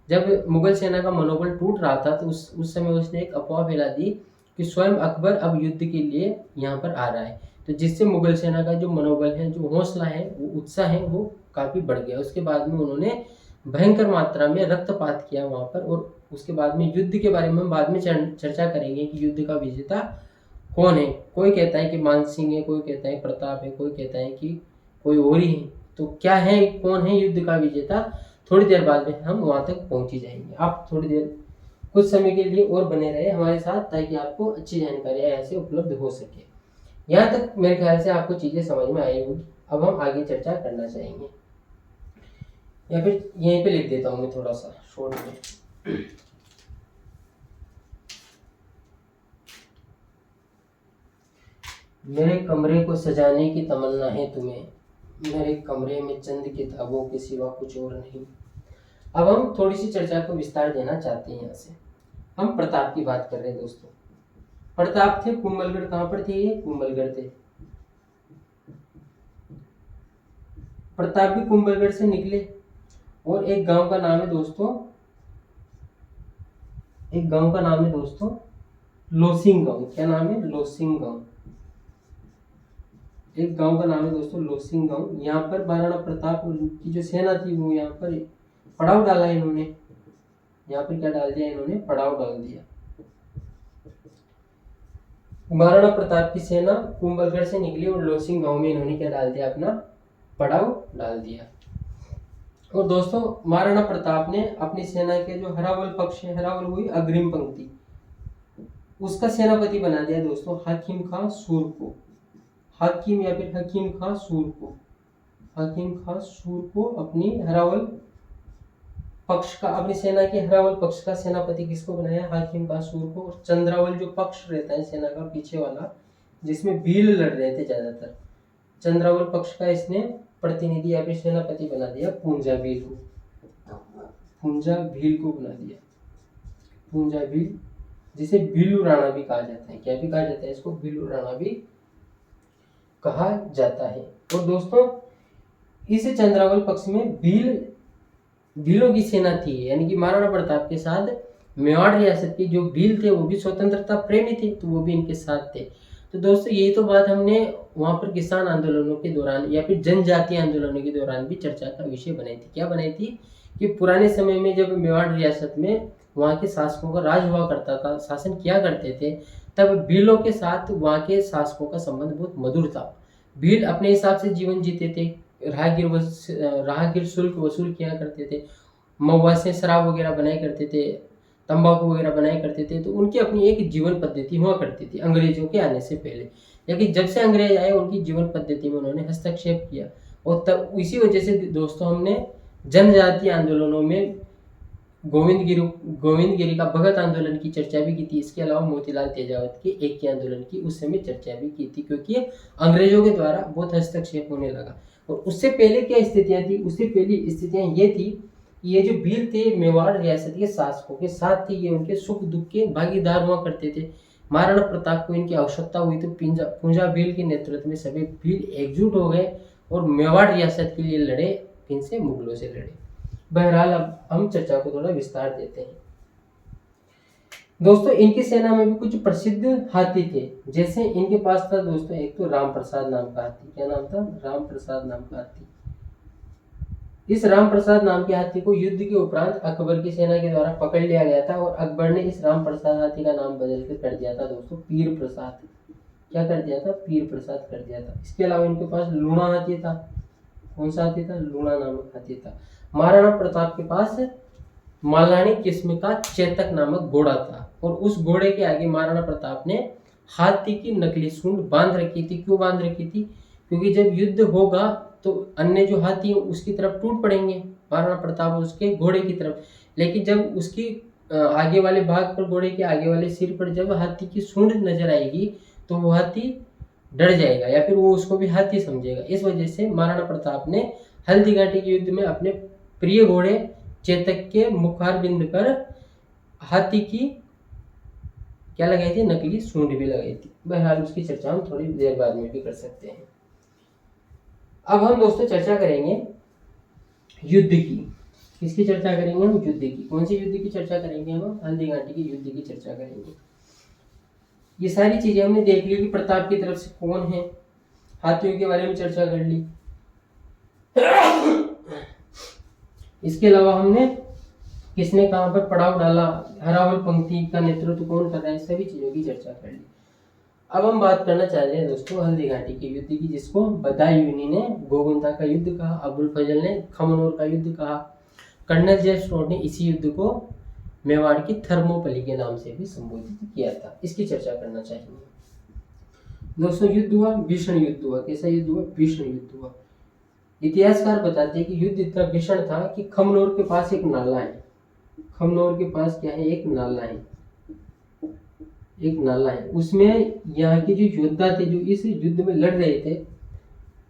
S1: जब मुगल सेना का मनोबल टूट रहा था तो उस समय उसने एक अफवाह फैला दी कि स्वयं अकबर अब युद्ध के लिए यहाँ पर आ रहा है, तो जिससे मुगल सेना का जो मनोबल है, जो हौसला है, वो उत्साह है, वो काफी बढ़ गया। उसके बाद में उन्होंने भयंकर मात्रा में रक्तपात किया वहां पर, और उसके बाद में युद्ध के बारे में हम बाद में चर्चा करेंगे कि युद्ध का विजेता कौन है। कोई कहता है कि मानसिंह है, कोई कहता है प्रताप है, कोई कहता है कि कोई और ही है। तो क्या है, कौन है युद्ध का विजेता, थोड़ी देर बाद में हम वहां तक पहुंच ही जाएंगे। आप थोड़ी देर कुछ समय के लिए और बने रहे हमारे साथ, ताकि आपको अच्छी जानकारियां ऐसे उपलब्ध हो सके। यहाँ तक मेरे ख्याल से आपको चीजें समझ में आई होगी। अब हम आगे चर्चा करना चाहेंगे, या फिर यहीं पे लिख देता हूँ मैं थोड़ा सा शॉर्ट में। मेरे कमरे को सजाने की तमन्ना है तुम्हें, मेरे कमरे में चंद किताबों के सिवा कुछ और नहीं। अब हम थोड़ी सी चर्चा को विस्तार देना चाहते हैं। यहाँ से हम प्रताप की बात कर रहे हैं दोस्तों। प्रताप थे कुंभलगढ़, कहाँ पर थे ये? कुंभलगढ़ थे। प्रताप भी कुंभलगढ़ से निकले और एक गांव का नाम है दोस्तों, एक गांव का नाम है दोस्तों लोसिंग गांव। क्या नाम है? लोसिंग गांव। एक गांव का नाम है दोस्तों लोसिंग गांव। यहाँ पर महाराणा प्रताप की जो सेना थी वो यहाँ पर पड़ाव डाला इन्होंने। यहाँ पर क्या डाल दिया इन्होंने? पड़ाव डाल दिया। महाराणा प्रताप की सेना कुंभलगढ़ से निकली और लोसिंग गांव में इन्होंने क्या डाल दिया? अपना पड़ाव डाल दिया। और दोस्तों महाराणा प्रताप ने अपनी सेना के जो हरावल पक्ष है, हरावल हुई अग्रिम पंक्ति, उसका सेनापति बना दिया दोस्तों हाकिम खां सूर को। हाकिम या फिर हकीम खां सूर को, हाकिम खां सूर को अपनी हरावल पक्ष का, अपनी सेना के हरावल पक्ष का सेनापति किसको बनाया? हाकिम खां सूर को। और चंद्रावल जो पक्ष रहता है सेना का पीछे वाला, जिसमें भील लड़ रहे थे ज्यादातर, चंद्रावल पक्ष का इसने प्रतिनिधि या फिर सेनापति बना दिया पूंजा भील को। पूंजा भील को बना दिया, पूंजा भील, जिसे भीलू राणा भी कहा जाता है। क्या भी कहा जाता है इसको? भीलू राणा भी कहा जाता है। और दोस्तों इस चंद्रावल पक्ष में भीलों की सेना थी, यानी कि महाराणा प्रताप के साथ मेवाड़ रियासत के जो भील थे वो भी स्वतंत्रता प्रेमी थे, तो वो भी इनके साथ थे। तो दोस्तों यही तो बात हमने वहां पर किसान आंदोलनों के दौरान या फिर जनजातीय आंदोलनों के दौरान भी चर्चा का विषय बनाई थी। क्या बनाई थी? कि पुराने समय में जब मेवाड़ रियासत में वहाँ के शासकों का राज हुआ करता था, शासन किया करते थे, तब भीलों के साथ वहाँ के शासकों का संबंध बहुत मधुर था। भील अपने हिसाब से जीवन जीते थे, राहगीर शुल्क वसूल किया करते थे, महुआ से शराब वगैरह बनाया करते थे, तंबाकू वगैरह बनाया करते थे। तो उनकी अपनी एक जीवन पद्धति हुआ करती थी अंग्रेजों के आने से पहले। लेकिन जब से अंग्रेज आए उनकी जीवन पद्धति में उन्होंने हस्तक्षेप किया, और तब इसी वजह से दोस्तों हमने जनजातीय आंदोलनों में गोविंदगिरी का भगत आंदोलन की चर्चा भी की थी। इसके अलावा मोतीलाल तेजावत के एक आंदोलन की उस समय चर्चा भी की थी, क्योंकि अंग्रेजों के द्वारा बहुत हस्तक्षेप होने लगा। और उससे पहले क्या स्थितियां थी? उससे पहली स्थितियां ये थी ये जो भील थे मेवाड़ रियासत के शासकों के साथ थे, ये उनके सुख दुख के भागीदार हुआ करते थे। महाराणा प्रताप को इनकी आवश्यकता हुई तो पूंजा भील के नेतृत्व में सभी भील एकजुट हो गए और मेवाड़ रियासत के लिए लड़े, इनसे मुगलों से लड़े। बहरहाल अब हम चर्चा को थोड़ा विस्तार देते हैं। दोस्तों इनकी सेना में भी कुछ प्रसिद्ध हाथी थे, जैसे इनके पास था दोस्तों एक तो राम प्रसाद नाम का हाथी। क्या नाम था? राम प्रसाद नाम का हाथी। इस राम प्रसाद नाम के हाथी को युद्ध के उपरांत अकबर की सेना के द्वारा पकड़ लिया गया था और अकबर ने इस राम प्रसाद हाथी का नाम बदल कर दिया था दोस्तों पीर प्रसाद। क्या कर दिया था? पीर प्रसाद कर दिया था। इसके अलावा इनके पास लूणा हाथी था। कौन सा हाथी था? लूणा नामक हाथी था। महाराणा प्रताप के पास मालानी किस्म का चेतक नामक घोड़ा था और उस घोड़े के आगे महाराणा प्रताप ने हाथी की नकली सूंड बांध रखी थी। क्यों बांध रखी थी? क्योंकि जब युद्ध होगा तो अन्य जो हाथी है उसकी तरफ टूट पड़ेंगे, महाराणा प्रताप उसके घोड़े की तरफ। लेकिन जब उसकी आगे वाले भाग पर, घोड़े के आगे वाले सिर पर जब हाथी की सूंड नजर आएगी तो वो हाथी डर जाएगा या फिर वो उसको भी हाथी समझेगा। इस वजह से महाराणा प्रताप ने हल्दी घाटी के युद्ध में अपने प्रिय घोड़े चेतक के मुखार बिंद पर हाथी की क्या लगाई थी? नकली सूंड भी लगाई थी। बहरहाल उसकी चर्चा हम थोड़ी देर बाद में भी कर सकते हैं। अब हम दोस्तों चर्चा करेंगे युद्ध की। किसकी चर्चा करेंगे हम? युद्ध की। कौन सी युद्ध की चर्चा करेंगे हम? हल्दी घाटी की युद्ध की चर्चा करेंगे। ये सारी चीजें हमने देख ली कि प्रताप की तरफ से कौन है, हाथियों के बारे में चर्चा कर ली। इसके अलावा हमने किसने कहां पर पड़ाव डाला, हरावल पंक्ति का नेतृत्व कौन कर रहा है, सभी चीजों की चर्चा कर ली। अब हम बात करना चाह रहे हैं दोस्तों हल्दी घाटी के युद्ध की, जिसको बदायूनी ने गोगुंदा का युद्ध कहा, अबुल फजल ने खमनोर का युद्ध कहा, कर्नल जेम्स टोड ने इसी युद्ध को मेवाड़ की थर्मोपली के नाम से भी संबोधित किया था। इसकी चर्चा करना चाहिए। दोस्तों युद्ध हुआ, भीषण युद्ध हुआ। कैसा युद्ध हुआ? भीषण युद्ध हुआ। इतिहासकार बताते हैं कि युद्ध इतना भीषण था कि खमनोर के पास एक नाला है। खमनोर के पास क्या है? एक नाला है। एक नाला है, उसमें यहाँ के जो योद्धा थे जो इस युद्ध में लड़ रहे थे,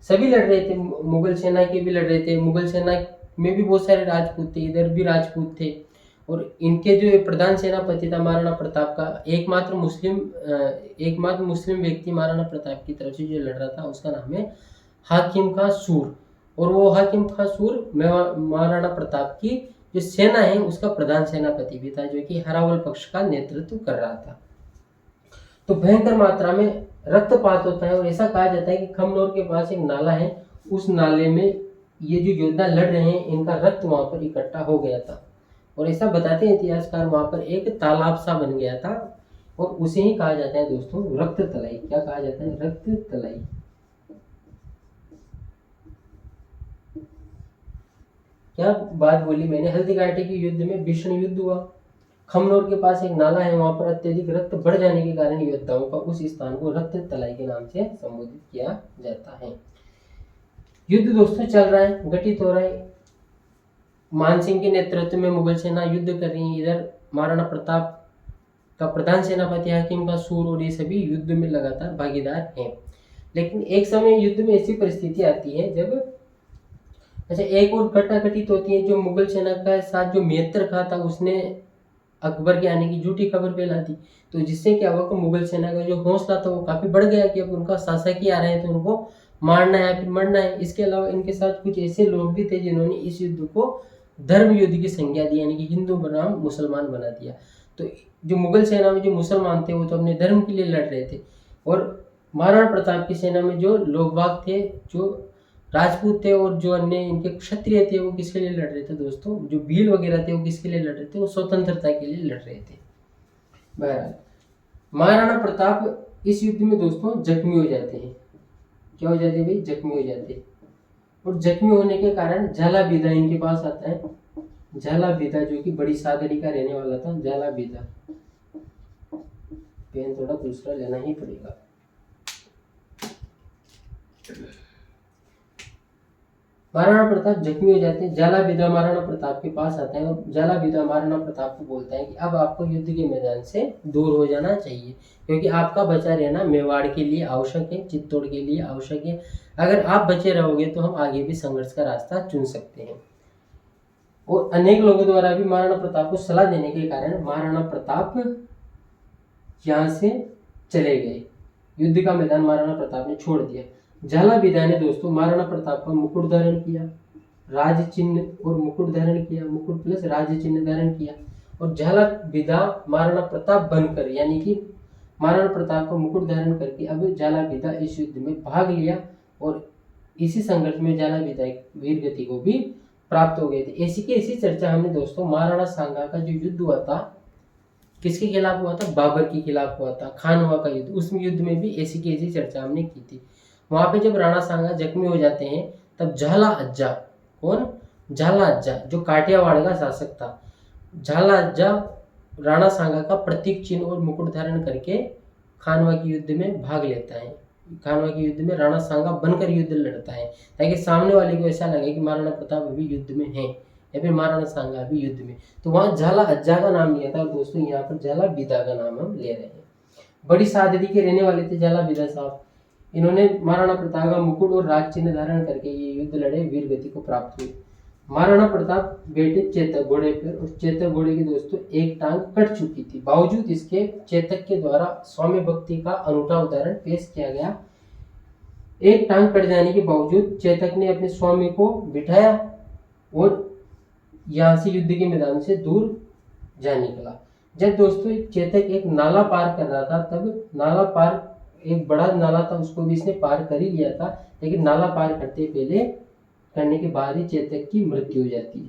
S1: सभी लड़ रहे थे। मुगल सेना के भी लड़ रहे थे, मुगल सेना में भी बहुत सारे राजपूत थे, इधर भी राजपूत थे। और इनके जो प्रधान सेनापति था महाराणा प्रताप का, एकमात्र मुस्लिम व्यक्ति महाराणा प्रताप की तरफ से जो लड़ रहा था उसका नाम है हाकिम खां सूर। और वो हाकिम खां सूर महाराणा प्रताप की जो सेना है उसका प्रधान सेनापति भी था, जो कि हरावल पक्ष का नेतृत्व कर रहा था। तो भयंकर मात्रा में रक्तपात होता है और ऐसा कहा जाता है कि खमनोर के पास एक नाला है, उस नाले में ये जो योद्धा लड़ रहे हैं इनका रक्त वहां पर इकट्ठा हो गया था। और ऐसा बताते हैं इतिहासकार, वहां पर एक तालाब सा बन गया था और उसे ही कहा जाता है दोस्तों रक्त तलाई। क्या कहा जाता है? रक्त तलाई। क्या बात बोली मैंने? हल्दी घाटी के युद्ध में भीषण युद्ध हुआ, खमनोर के पास एक नाला है, वहां पर अत्यधिक रक्त बढ़ जाने के कारण योद्धाओं का उस स्थान को रक्त तलाई के नाम से संबोधित किया जाता है। युद्ध दोस्तों चल रहा है, घटित हो रहा है। मानसिंह के नेतृत्व में मुगल सेना युद्ध कर रही है, इधर महाराणा प्रताप का प्रधान सेनापति हाकिम का सूर और ये सभी युद्ध में लगातार भागीदार हैं। लेकिन एक समय युद्ध में ऐसी परिस्थिति आती है जब एक और घटना घटित होती है। जो मुगल सेना का साथ जो मेहतर खां था उसने अकबर के आने की झूठी खबर फैला दी, तो जिससे क्या हुआ कि मुगल सेना का जो हौसला था वो काफी बढ़ गया कि अब उनका शासक ही आ रहे हैं तो उनको मारना है फिर मरना है। इसके अलावा इनके साथ कुछ ऐसे लोग भी थे जिन्होंने इस युद्ध को धर्म युद्ध की संज्ञा दी, यानी कि हिंदू बनाम मुसलमान बना दिया। तो जो मुगल सेना में जो मुसलमान थे वो तो अपने धर्म के लिए लड़ रहे थे और महाराणा प्रताप की सेना में जो लोग बाग थे, जो राजपूत थे और जो अन्य इनके क्षत्रिय थे वो किसके लिए लड़ रहे थे दोस्तों? जो भील वगैरह थे वो किसके लिए लड़ रहे थे? वो स्वतंत्रता के लिए लड़ रहे थे। बहरहाल महाराणा प्रताप इस युद्ध में दोस्तों जख्मी हो जाते हैं। क्या हो जाते हैं भाई? जख्मी हो जाते हैं। और जख्मी होने के कारण झाला बीदा इनके पास आता है। झाला बीदा जो कि बड़ी सादड़ी का रहने वाला था, झाला बीदा। पेन थोड़ा दूसरा लेना ही पड़ेगा। महाराणा प्रताप जख्मी हो जाते हैं। झाला बीदा महाराणा प्रताप के पास आता है और झाला बीदा महाराणा प्रताप को बोलता है कि अब आपको युद्ध के मैदान से दूर हो जाना चाहिए, क्योंकि आपका बचा रहना मेवाड़ के लिए आवश्यक है, चित्तौड़ के लिए आवश्यक है। अगर आप बचे रहोगे तो हम आगे भी संघर्ष का रास्ता चुन सकते हैं। और अनेक लोगों द्वारा भी महाराणा प्रताप को सलाह देने के कारण महाराणा प्रताप यहाँ से चले गए। युद्ध का मैदान महाराणा प्रताप ने छोड़ दिया। झाला विदा ने दोस्तों महाराणा प्रताप का मुकुट धारण किया, राज चिन्ह और मुकुट धारण किया, मुकुट प्लस राज चिन्ह धारण किया और झाला विदा महाराणा प्रताप बनकर, यानी कि महाराणा प्रताप का मुकुट धारण करके अब झाला विदा इस युद्ध में भाग लिया और इसी संघर्ष में झाला विदा वीर गति को भी प्राप्त हो गए थे। ऐसी चर्चा हमने दोस्तों महाराणा सांगा का जो युद्ध हुआ था किसके खिलाफ हुआ था, बाबर के खिलाफ हुआ था, खानवा का युद्ध, उस युद्ध में भी ऐसी चर्चा हमने की थी। वहां पे जब राणा सांगा जख्मी हो जाते हैं तब झाला अज्जा, कौन, झाला अज्जा जो काठियावाड़ का शासक था, झाला अज्जा राणा सांगा का प्रतीक चिन्ह और मुकुट धारण करके खानवा के युद्ध में भाग लेता है। खानवा के युद्ध में राणा सांगा बनकर युद्ध लड़ता है ताकि सामने वाले को ऐसा लगे कि महाराणा प्रताप अभी युद्ध में है या फिर महाराणा सांगा अभी युद्ध में। तो वहां झाला अज्जा का नाम लिया था और दोस्तों यहाँ पर झाला विदा का नाम हम ले रहे हैं। बड़ी सादगी के रहने वाले थे झाला विदा साहब। इन्होंने महाराणा प्रताप का मुकुट और राज चिन्ह धारण करके ये युद्ध लड़े, वीर गति को प्राप्त हुई। महाराणा प्रताप बैठे चेतक घोड़े पर और चेतक घोड़े की दोस्तों एक टांग कट चुकी थी। बावजूद इसके चेतक के द्वारा स्वामी भक्ति का अनूठा उदाहरण पेश किया गया। एक टांग कट जाने के बावजूद चेतक ने अपने स्वामी को बिठाया और यहाँ से युद्ध के मैदान से दूर जा निकला। जब दोस्तों चेतक एक नाला पार कर रहा था तब नाला पार, एक बड़ा नाला था उसको भी इसने पार कर ही लिया था, लेकिन नाला पार करने के बाद ही चेतक की मृत्यु हो जाती है।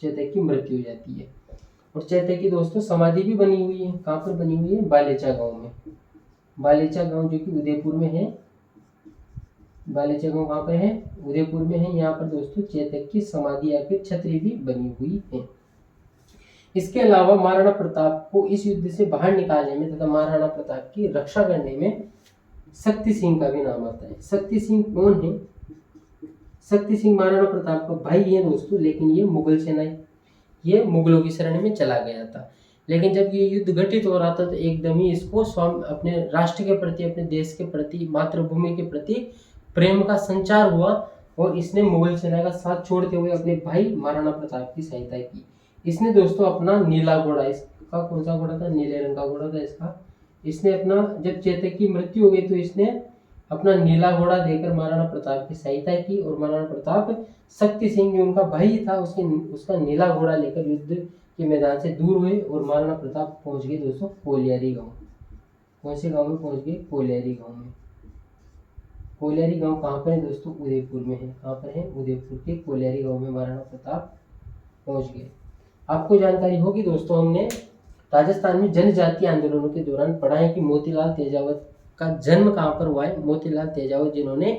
S1: चेतक की मृत्यु हो जाती है और चेतक की दोस्तों समाधि भी बनी हुई है। कहाँ पर बनी हुई है, बालेचा गांव में। बालेचा गांव जो कि उदयपुर में है। बालेचा गांव कहाँ पर है, उदयपुर में है। यहाँ पर दोस्तों चेतक की समाधि या फिर छतरी भी बनी हुई है। इसके अलावा महाराणा प्रताप को इस युद्ध से बाहर निकालने में तथा महाराणा प्रताप की रक्षा करने में शक्ति सिंह का भी नाम आता है। शक्ति सिंह कौन है, शक्ति सिंह महाराणा प्रताप का भाई है दोस्तों, लेकिन ये मुगल सेनाएं, ये मुगलों की शरण में चला गया था। लेकिन जब ये युद्ध घटित हो रहा था तो एकदम ही इसको अपने राष्ट्र के प्रति, अपने देश के प्रति, मातृभूमि के प्रति प्रेम का संचार हुआ और इसने मुगल सेना का साथ छोड़ते हुए अपने भाई महाराणा प्रताप की सहायता की। इसने दोस्तों अपना नीला घोड़ा, इसका कौन सा घोड़ा था, नीले रंग का घोड़ा था इसका, इसने अपना, जब चेतक की मृत्यु हो गई तो इसने अपना नीला घोड़ा देकर महाराणा प्रताप की सहायता की और महाराणा प्रताप शक्ति सिंह जो उनका भाई था उसका नीला घोड़ा लेकर युद्ध के मैदान से दूर हुए और महाराणा प्रताप पहुंच गए दोस्तों कोलियारी गांव। कौन से गांव में पहुंच गए, कोलियारी गांव में। कोलियारी गांव कहाँ पर है दोस्तों, उदयपुर में है। कहाँ पर है, उदयपुर के कोलियारी गांव में महाराणा प्रताप पहुंच गए। आपको जानकारी होगी दोस्तों, हमने राजस्थान में जनजातीय आंदोलनों के दौरान पढ़ा है कि मोतीलाल तेजावत का जन्म कहाँ पर हुआ है। मोतीलाल तेजावत जिन्होंने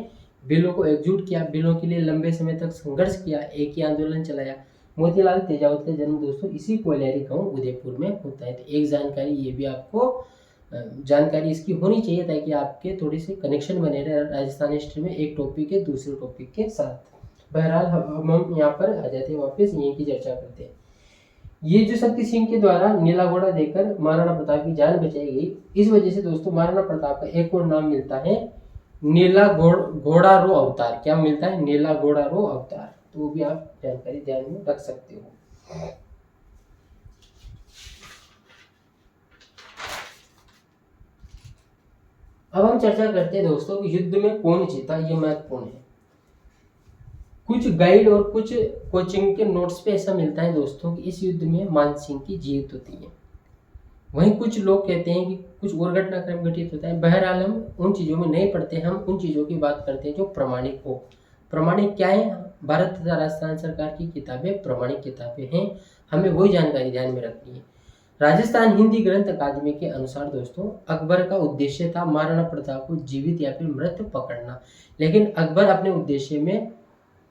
S1: बिलों को एकजुट किया, बिलों के लिए लंबे समय तक संघर्ष किया, एक ही आंदोलन चलाया, मोतीलाल तेजावत का जन्म दोस्तों इसी कोलियारी गांव उदयपुर में होता है। तो एक जानकारी ये भी आपको जानकारी इसकी होनी चाहिए ताकि आपके थोड़ी सी कनेक्शन बने रहे राजस्थान हिस्ट्री में एक टॉपिक के दूसरे टॉपिक के साथ। बहरहाल हम यहाँ पर आ जाते हैं वापस, यहीं की चर्चा करते हैं। ये जो शक्ति सिंह के द्वारा नीला घोड़ा देकर महाराणा प्रताप की जान बचाई गई, इस वजह से दोस्तों महाराणा प्रताप का एक और नाम मिलता है नीला घोड़ा रो अवतार। क्या मिलता है, नीला घोड़ा रो अवतार। तो वो भी आप जानकारी ध्यान में रख सकते हो। अब हम चर्चा करते हैं दोस्तों कि युद्ध में कौन जीता, ये महत्वपूर्ण है। कुछ गाइड और कुछ कोचिंग के नोट्स पे ऐसा मिलता है दोस्तों कि इस युद्ध में मानसिंह की जीत होती है। वहीं कुछ लोग कहते हैं कि कुछ और घटनाक्रम घटित होता है। बहरहाल हम उन चीज़ों में नहीं पढ़ते, हम उन चीज़ों की बात करते हैं जो प्रमाणिक हो। प्रमाणिक क्या है, भारत तथा राजस्थान सरकार की किताबें प्रमाणिक किताबें हैं, हमें वही जानकारी ध्यान में रखनी है। राजस्थान हिंदी ग्रंथ अकादमी के अनुसार दोस्तों अकबर का उद्देश्य था महाराणा प्रताप को जीवित या फिर मृत पकड़ना, लेकिन अकबर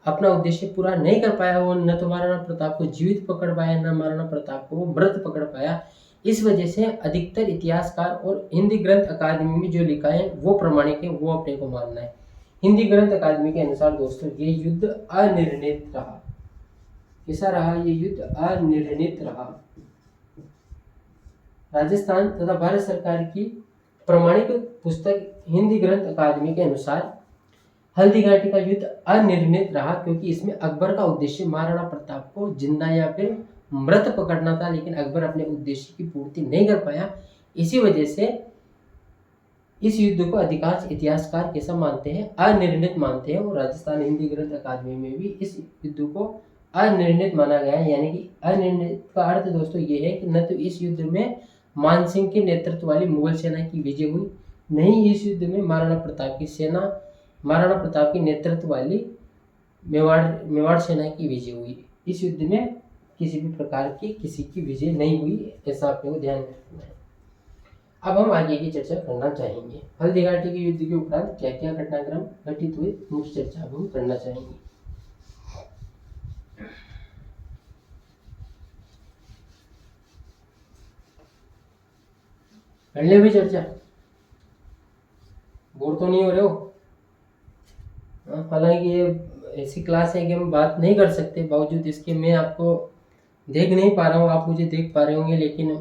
S1: अपना उद्देश्य पूरा नहीं कर पाया। वो न तो महाराणा प्रताप को जीवित पकड़ पाया, न महाराणा प्रताप को मृत पकड़ पाया। इस वजह से अधिकतर इतिहासकार और हिंदी ग्रंथ अकादमी में जो लिखा है वो प्रमाणिक है, वो अपने को मानना है। हिंदी ग्रंथ अकादमी के अनुसार दोस्तों ये युद्ध अनिर्णित रहा। कैसा रहा, ये युद्ध अनिर्णित रहा। राजस्थान तथा भारत सरकार की प्रमाणिक पुस्तक हिंदी ग्रंथ अकादमी के अनुसार हल्दी घाटी का युद्ध अनिर्णित रहा क्योंकि इसमें अकबर का उद्देश्य महाराणा प्रताप को जिंदा या फिर मृत पकड़ना था, लेकिन अकबर अपने उद्देश्य की पूर्ति नहीं कर पाया। इसी वजह से इस युद्ध को अधिकांश इतिहासकार कैसा मानते हैं, अनिर्णित मानते हैं। और राजस्थान हिंदी ग्रंथ अकादमी में भी इस युद्ध को अनिर्णित माना गया है। यानी कि अनिर्णित का अर्थ दोस्तों ये है कि न तो इस युद्ध में मानसिंह के नेतृत्व वाली मुगल सेना की विजय हुई, नहीं इस युद्ध में महाराणा प्रताप की नेतृत्व वाली मेवाड़ सेना की विजय हुई। इस युद्ध में किसी भी प्रकार की किसी की विजय नहीं हुई, ऐसा आपको ध्यान रखना है। अब हम आगे की चर्चा करना चाहेंगे। हल्दी घाटी के युद्ध के उपरांत क्या क्या घटनाक्रम घटित हुए, उनकी चर्चा अब हम करना चाहेंगे। करने भी चर्चा, बोर तो नहीं हो रहे हो? हालांकि ये ऐसी क्लास है कि हम बात नहीं कर सकते, बावजूद इसके मैं आपको देख नहीं पा रहा हूँ, आप मुझे देख पा रहे होंगे, लेकिन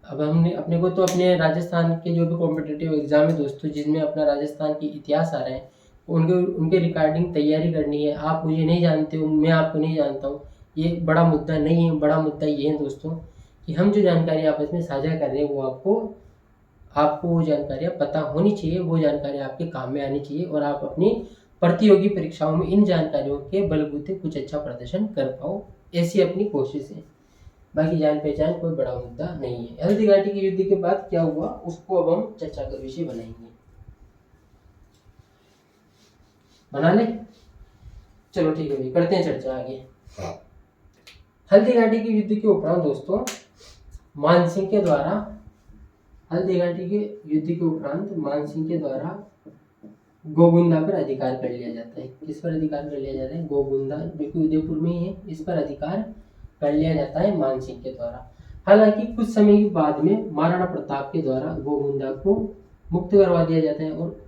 S1: अब हमने अपने को तो अपने राजस्थान के जो भी कॉम्पिटिटिव एग्जाम है दोस्तों, जिसमें अपना राजस्थान की इतिहास आ रहे हैं, उनके रिगार्डिंग तैयारी करनी है। आप मुझे नहीं जानते हो, मैं आपको नहीं जानता हूँ, ये बड़ा मुद्दा नहीं है। बड़ा मुद्दा ये है दोस्तों कि हम जो जानकारी आपस में साझा कर रहे हैं वो आपको वो जानकारियाँ पता होनी चाहिए, वो जानकारी आपके काम में आनी चाहिए और आप अपनी प्रतियोगी परीक्षाओं में इन जानकारियों के बलबूते कुछ अच्छा प्रदर्शन कर पाओ, ऐसी अपनी कोशिश है। बाकी जान पहचान कोई बड़ा मुद्दा नहीं है। हल्दी घाटी के युद्ध के बाद क्या हुआ उसको अब हम चर्चा का विषय बनाएंगे। बना ले, चलो ठीक है भाई, करते हैं चर्चा आगे। हल्दी घाटी के युद्ध के उपरांत दोस्तों मानसिंह के द्वारा गोगुंदा पर अधिकार कर लिया जाता है। किस पर अधिकार कर लिया जाता है? गोगुंदा, जो कि उदयपुर में ही है, इस पर अधिकार कर लिया जाता है मानसिंह के द्वारा। हालांकि कुछ समय के बाद में महाराणा प्रताप के द्वारा गोगुंदा को मुक्त करवा दिया जाता है और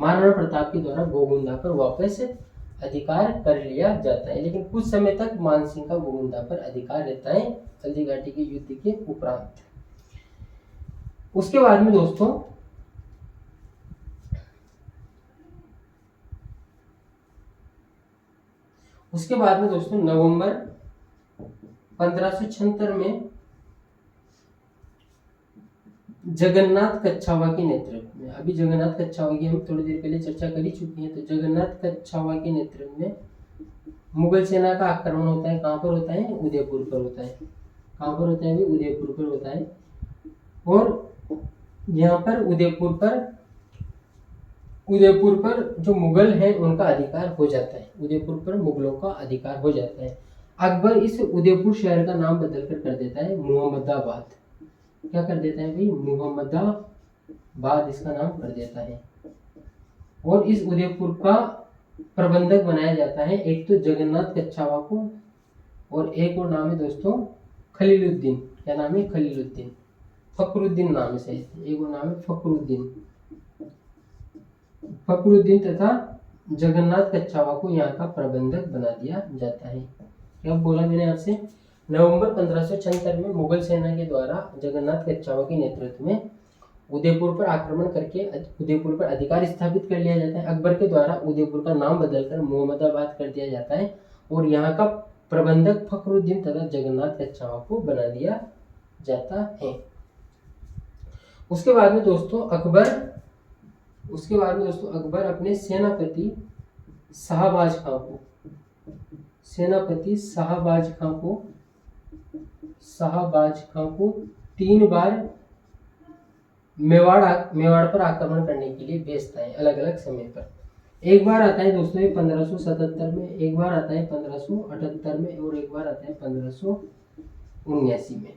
S1: महाराणा प्रताप के द्वारा गोगुंदा पर वापस अधिकार कर लिया जाता है, लेकिन कुछ समय तक मानसिंह का गोगुंदा पर अधिकार रहता है हल्दी घाटी के युद्ध के उपरांत। उसके बाद में दोस्तों नवंबर 1576 में जगन्नाथ कच्छावा के नेतृत्व में, अभी जगन्नाथ कच्छावा की हम थोड़ी देर पहले चर्चा कर ही चुकी है, तो जगन्नाथ कच्छावा के नेतृत्व में मुगल सेना का आक्रमण होता है। कहाँ पर होता है? उदयपुर पर होता है। कहाँ पर होता है? उदयपुर पर होता है। और यहाँ पर उदयपुर पर जो मुगल हैं उनका अधिकार हो जाता है, उदयपुर पर मुगलों का अधिकार हो जाता है। अकबर इस उदयपुर शहर का नाम बदल कर देता है मुहम्मदाबाद। क्या कर देता है भाई? मुहम्मदाबाद इसका नाम कर देता है। और इस उदयपुर का प्रबंधक बनाया जाता है एक तो जगन्नाथ कच्छावा को, और एक और नाम है दोस्तों खलीलुद्दीन। क्या नाम है? खलीलुद्दीन, फखरुद्दीन नाम है सही, एक और नाम है फखरुद्दीन तथा जगन्नाथ कच्छावा को यहाँ का प्रबंधक बना दिया जाता है। क्या बोला मैंने आपसे? नवंबर 1576 में मुगल सेना के द्वारा जगन्नाथ कच्छावा के नेतृत्व में उदयपुर पर आक्रमण करके उदयपुर पर अधिकार स्थापित कर लिया जाता है। अकबर के द्वारा उदयपुर का नाम बदलकर मुहम्मदाबाद कर दिया जाता है और यहाँ का प्रबंधक फखरुद्दीन तथा जगन्नाथ कच्छावा को बना दिया जाता है। उसके बाद में दोस्तों अकबर अपने सेनापति शाहबाज खां को 3 बार मेवाड़ पर आक्रमण करने के लिए भेजता है अलग अलग समय पर। एक बार आता है दोस्तों 1577 में, एक बार आता है 1578 में और एक बार आता है 1579 में।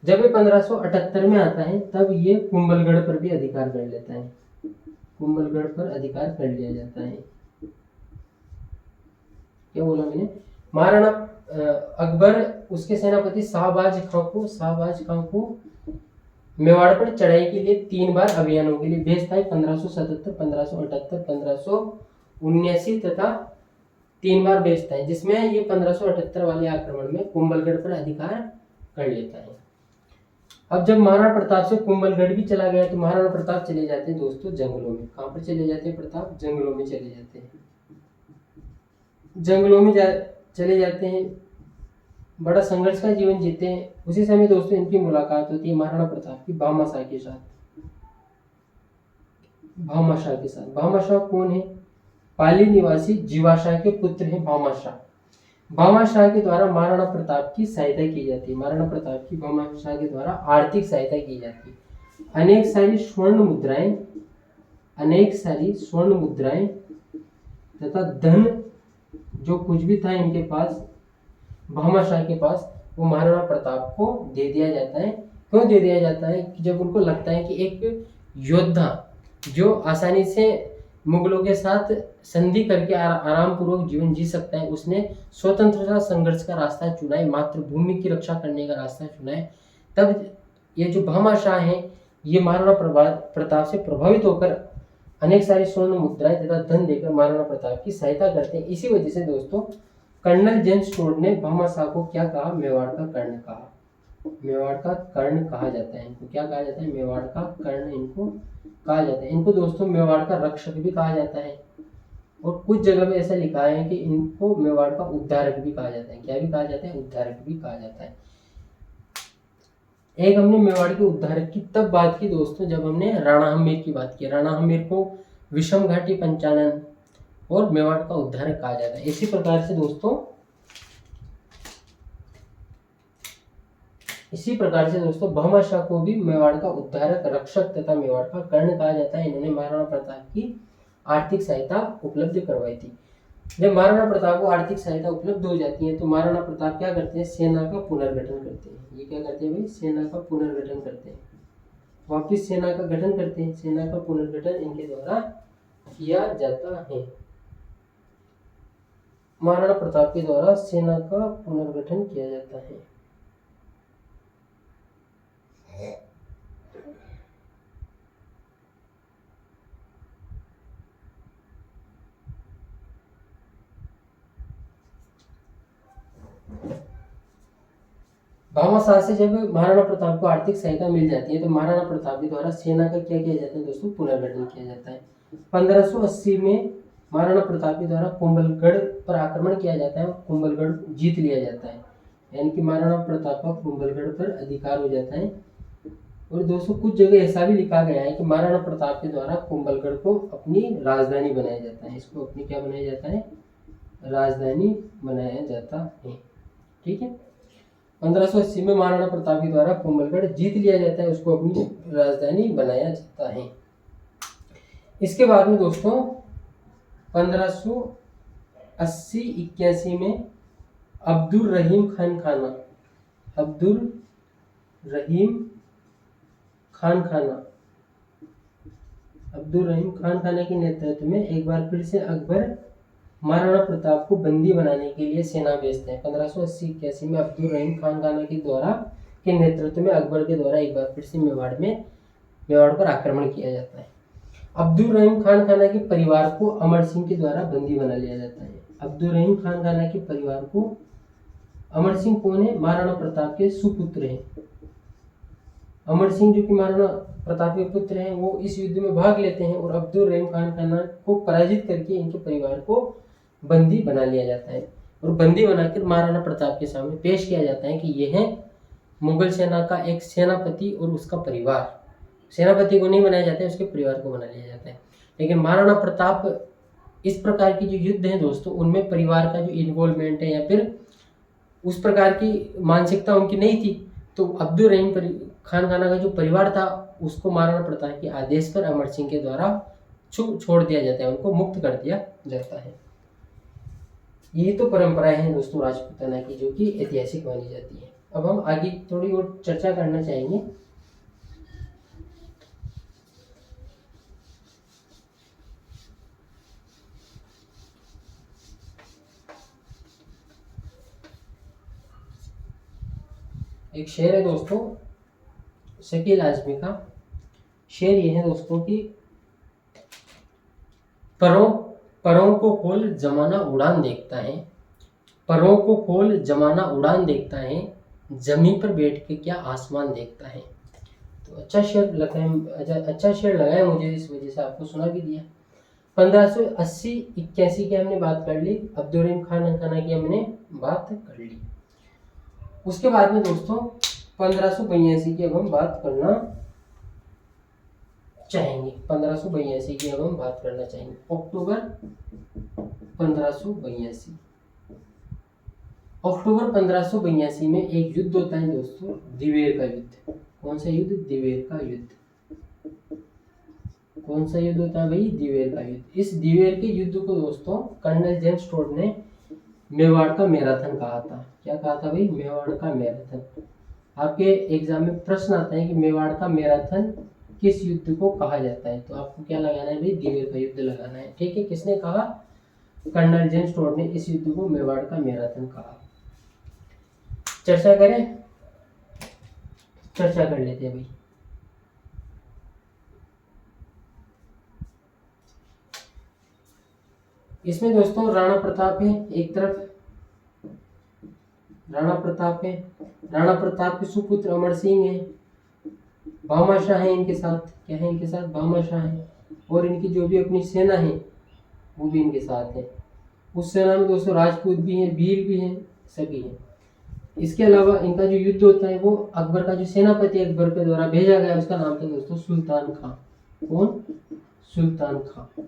S1: जब ये 1578 में आता है तब ये कुंभलगढ़ पर भी अधिकार कर लेता है, कुंभलगढ़ पर अधिकार कर लिया जाता है। क्या बोला मैंने? महाराणा अकबर उसके सेनापति शाहबाज खां को मेवाड़ पर चढ़ाई के लिए 3 बार अभियानों के लिए भेजता है, 1577, 1578, 1579 तथा 3 बार भेजता है, जिसमें ये 1578 वाले आक्रमण में कुंभलगढ़ पर अधिकार कर लेता है। अब जब महाराणा प्रताप से कुंभलगढ़ भी चला गया तो महाराणा प्रताप चले जाते हैं दोस्तों जंगलों में। कहाँ पर चले जाते हैं प्रताप? जंगलों में चले जाते हैं। जंगलों में चले जाते हैं, बड़ा संघर्ष का जीवन जीते हैं। उसी समय दोस्तों इनकी मुलाकात होती है महाराणा प्रताप की भामाशाह के साथ। भामाशाह के साथ, भामाशाह कौन है? पाली निवासी जीवाशाह के पुत्र हैं भामाशाह। भामाशाह के द्वारा महाराणा प्रताप की सहायता की जाती है। महाराणा प्रताप की भामाशाह के द्वारा आर्थिक सहायता की जाती है। अनेक सारी स्वर्ण मुद्राएं तथा धन जो कुछ भी था इनके पास, भामाशाह के पास, वो महाराणा प्रताप को दे दिया जाता है। क्यों दे दिया जाता है? कि जब उनको लगता है कि एक योद्धा जो आसानी से मुगलों के साथ संधि करके आराम पूर्वक जीवन जी सकता है, उसने स्वतंत्रता संघर्ष का रास्ता चुना है, मातृभूमि की रक्षा करने का रास्ता चुना है, तब ये जो भामाशाह हैं ये महाराणा प्रताप से प्रभावित होकर अनेक सारी स्वर्ण मुद्राएं तथा धन देकर महाराणा प्रताप की सहायता करते हैं। इसी वजह से दोस्तों कर्नल जेम्स टोड ने भामाशाह को क्या कहा? मेवाड़ का कर्ण कहा। मेवाड़ का कर्ण कहा जाता है इनको। क्या कहा जाता है? मेवाड़ का कर्ण इनको कहा जाता है। इनको दोस्तों मेवाड़ का रक्षक भी कहा जाता है, और कुछ जगह पे ऐसा लिखा है कि इनको मेवाड़ का उद्धारक भी कहा जाता है। क्या भी कहा जाता है? उद्धारक भी कहा जाता है। एक हमने मेवाड़ के उद्धारक की तब बात की दोस्तों जब हमने राणा हम्मीर की बात की। राणा हम्मीर को विषम घाटी पंचानन और मेवाड़ का उद्धारक कहा जाता है। इसी प्रकार से दोस्तों भामाशाह को भी मेवाड़ का उद्धारक, रक्षक तथा मेवाड़ का कर्ण कहा जाता है। इन्होंने महाराणा प्रताप की आर्थिक सहायता उपलब्ध करवाई थी। जब महाराणा प्रताप को आर्थिक सहायता उपलब्ध हो जाती है तो महाराणा प्रताप क्या करते हैं? सेना का पुनर्गठन करते हैं। ये क्या करते हैं भाई? सेना का पुनर्गठन करते हैं। वापिस सेना का गठन करते हैं। सेना का पुनर्गठन इनके द्वारा किया जाता है। महाराणा प्रताप के द्वारा सेना का पुनर्गठन किया जाता है। भामाशाह से जब महाराणा प्रताप को आर्थिक सहायता मिल जाती है तो महाराणा प्रताप के द्वारा सेना का क्या किया जाता है दोस्तों? पुनर्गठन किया जाता है। 1580 में महाराणा प्रताप के द्वारा कुंभलगढ़ पर आक्रमण किया जाता है और कुंभलगढ़ जीत लिया जाता है, यानी कि महाराणा प्रताप का कुंभलगढ़ पर अधिकार हो जाता है। और दोस्तों कुछ जगह ऐसा भी लिखा गया है कि महाराणा प्रताप के द्वारा कुंभलगढ़ को अपनी राजधानी बनाया जाता है। इसको अपनी क्या बनाया जाता है? राजधानी बनाया जाता है। ठीक है, 1580 में महाराणा प्रताप के द्वारा कुंभलगढ़ जीत लिया जाता है, उसको अपनी राजधानी बनाया जाता है। इसके बाद में दोस्तों 1580-81 में अब्दुल रहीम खान खाना के नेतृत्व में एक बार फिर से अकबर महाराणा प्रताप को बंदी बनाने के लिए सेना भेजते हैं। 1580-81 में अब्दुल रहीम खान खाना के नेतृत्व में अकबर के द्वारा एक बार फिर से मेवाड़ पर आक्रमण किया जाता है। अब्दुल रहीम खान खाना के परिवार को अमर सिंह के द्वारा बंदी बना लिया जाता है। अब्दुल रहीम खान खाना के परिवार को, अमर सिंह कौन है? महाराणा प्रताप के सुपुत्र हैं। अमर सिंह जो कि महाराणा प्रताप के पुत्र हैं, वो इस युद्ध में भाग लेते हैं और अब्दुल रहीम खान खाना को पराजित करके इनके परिवार को बंदी बना लिया जाता है और बंदी बनाकर महाराणा प्रताप के सामने पेश किया जाता है कि यह है मुगल सेना का एक सेनापति और उसका परिवार। सेनापति को नहीं बनाया जाता है, उसके परिवार को बना लिया जाता है। लेकिन महाराणा प्रताप इस प्रकार की जो युद्ध है दोस्तों, उनमें परिवार का जो इन्वॉल्वमेंट है या फिर उस प्रकार की मानसिकता उनकी नहीं थी, तो अब्दुल रहीम खान खाना का जो परिवार था उसको महाराणा प्रताप के आदेश पर अमर सिंह के द्वारा छोड़ दिया जाता है, उनको मुक्त कर दिया जाता है। ये तो परंपराएं हैं दोस्तों राजपूताना की, जो कि ऐतिहासिक मानी जाती है। अब हम आगे थोड़ी और चर्चा करना चाहेंगे। एक शेर है दोस्तों शकील आजमी का। शेर ये है दोस्तों कि परों को खोल जमाना उड़ान देखता है, परों को खोल जमाना उड़ान देखता है, जमीन पर बैठ के क्या आसमान देखता है। तो अच्छा शेर लगाए, अच्छा शेर लगाया मुझे, इस वजह से आपको सुना भी दिया। 1580-81 की हमने बात कर ली, अब्दुल रहीम खान अंकाना की हमने बात कर ली। उसके बाद में दोस्तों 1582 की अब हम बात करना चाहेंगे। 1582 की अब हम बात करना चाहेंगे। अक्टूबर 1582, अक्टूबर 1582 में एक युद्ध होता है दोस्तों, दिवेर का युद्ध। कौन सा युद्ध? दिवेर का युद्ध। कौन सा युद्ध होता है भाई? दिवेर का युद्ध। इस दिवेर के युद्ध को दोस्तों कर्नल जेम्स टोड ने मेवाड़ का मैराथन कहा था। क्या कहा था भाई? मेवाड़ का मैराथन। आपके एग्जाम में प्रश्न आता है कि मेवाड़ का मैराथन किस युद्ध को कहा जाता है, तो आपको क्या लगाना है भाई? दिवेर का युद्ध लगाना है। ठीक है, किसने कहा? कर्नल जेम्स टोड ने इस युद्ध को मेवाड़ का मैराथन कहा। चर्चा करें? चर्चा कर लेते हैं भाई। इसमें दोस्तों राणा प्रताप है एक तरफ, राणा प्रताप है, राणा प्रताप के सुपुत्र अमर सिंह है, भामाशाह है इनके साथ। क्या है इनके साथ? भामाशाह है। और इनकी जो भी अपनी सेना है वो भी इनके साथ है। उस सेना में दोस्तों राजपूत भी हैं, वीर भी हैं, सभी हैं। इसके अलावा इनका जो युद्ध होता है वो अकबर का जो सेनापति अकबर के द्वारा भेजा गया, उसका नाम था दोस्तों सुल्तान खां। कौन? सुल्तान खां।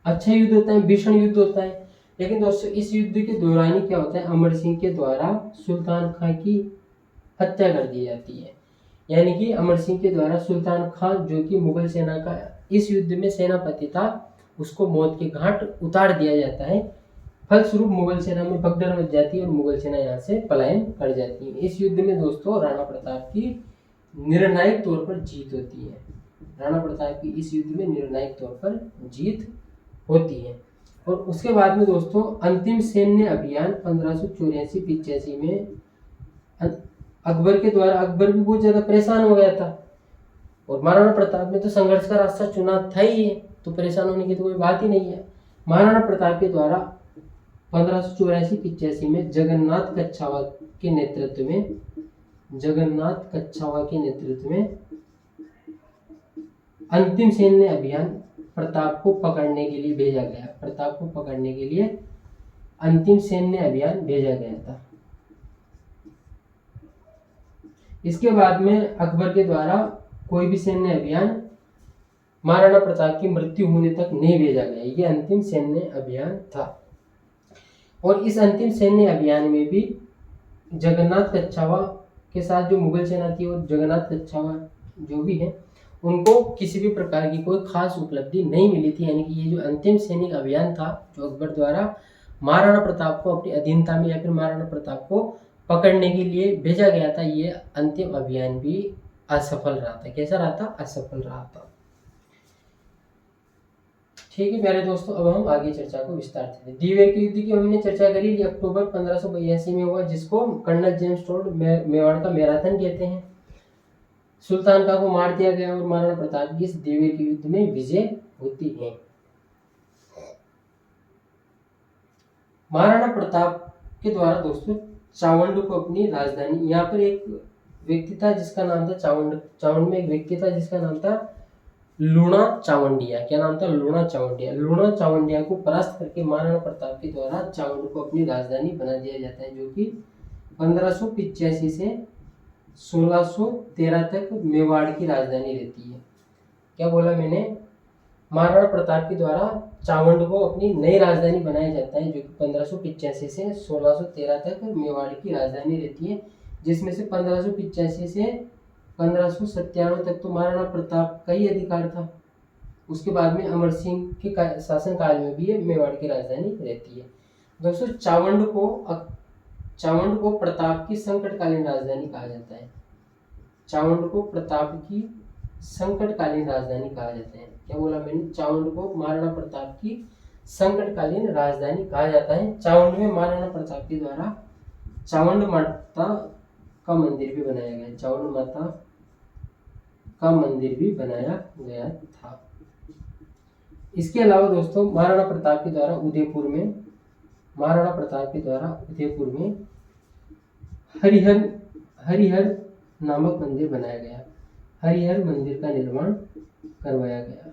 S1: अच्छा युद्ध होता है, भीषण युद्ध होता है। लेकिन दोस्तों इस युद्ध के दौरान ही क्या होता है? अमर सिंह के द्वारा सुल्तान खां की हत्या कर दी जाती है। यानी कि अमर सिंह के द्वारा सुल्तान खां, जो कि मुगल सेना का इस युद्ध में सेनापति था, उसको मौत के घाट उतार दिया जाता है। फलस्वरूप मुगल सेना में भगदड़ मच जाती है और मुगल सेना यहाँ से पलायन कर जाती है। इस युद्ध में दोस्तों राणा प्रताप की निर्णायक तौर पर जीत होती है। राणा प्रताप की इस युद्ध में निर्णायक तौर पर जीत होती है। और उसके बाद में दोस्तों अंतिम सैन्य अभियान 1584-85 में अकबर के द्वारा, अकबर भी बहुत ज्यादा परेशान हो गया था और महाराणा प्रताप ने तो संघर्ष का रास्ता चुना था ही है, तो परेशान होने की तो कोई बात ही नहीं है। महाराणा प्रताप के द्वारा 1584-85 में जगन्नाथ कच्छावा के नेतृत्व में, जगन्नाथ कच्छावा के नेतृत्व में अंतिम सैन्य अभियान प्रताप को पकड़ने के लिए भेजा गया। प्रताप को पकड़ने के लिए अंतिम सैन्य अभियान भेजा गया था। इसके बाद में अकबर के द्वारा कोई भी सैन्य अभियान महाराणा प्रताप की मृत्यु होने तक नहीं भेजा गया। ये अंतिम सैन्य अभियान था। और इस अंतिम सैन्य अभियान में भी जगन्नाथ कच्छावा के साथ जो मुगल सेना थी और जगन्नाथ कच्छावा जो भी है, उनको किसी भी प्रकार की कोई खास उपलब्धि नहीं मिली थी। यानी कि ये जो अंतिम सैनिक अभियान था, जो अकबर द्वारा महाराणा प्रताप को अपनी अधीनता में या फिर महाराणा प्रताप को पकड़ने के लिए भेजा गया था, ये अंतिम अभियान भी असफल रहा था। कैसा रहा था? असफल रहा था। ठीक है प्यारे दोस्तों, अब हम आगे चर्चा को विस्तार से। दिवेर के युद्ध की हमने चर्चा करी, ये अक्टूबर 1582 में हुआ, जिसको कर्नल जेम्स टोड मेवाड़ का मैराथन कहते हैं। सुल्तान खां को मार दिया गया और महाराणा प्रताप की इस दिवेर के युद्ध में विजय होती है। महाराणा प्रताप के द्वारा दोस्तों चावंड को अपनी राजधानी, यहाँ पर एक व्यक्ति था जिसका नाम था चावंड, चावंड में एक व्यक्ति था जिसका नाम था लूणा चावंडिया। क्या नाम था? लूणा चावंडिया। लूणा चावंडिया को परास्त करके महाराणा प्रताप के द्वारा चावंड को अपनी राजधानी बना दिया जाता है, जो कि 1585 से 1613 तक मेवाड़ की राजधानी रहती है। क्या बोला मैंने? महाराणा प्रताप के द्वारा चावंड को अपनी नई राजधानी बनाया जाता है, जो कि 1585 से 1613 तक मेवाड़ की राजधानी रहती है, जिसमें से 1585 से 1597 तक तो महाराणा प्रताप का ही अधिकार था। उसके बाद में अमर सिंह के शासन काल में भी ये मेवाड़ की राजधानी रहती है। दोस्तों चावंड को प्रताप की संकटकालीन राजधानी कहा जाता है। चावंड को प्रताप की संकटकालीन राजधानी कहा जाता है। क्या बोला मैंने? चावंड को महाराणा प्रताप की संकटकालीन राजधानी कहा जाता है। चावंड में महाराणा प्रताप के द्वारा चावंड माता का मंदिर भी बनाया गया। चावंड माता का मंदिर भी बनाया गया था। इसके अलावा दोस्तों महाराणा प्रताप के द्वारा उदयपुर में, महाराणा प्रताप के द्वारा उदयपुर में हरिहर हरिहर नामक मंदिर बनाया गया। हरिहर मंदिर का निर्माण करवाया गया।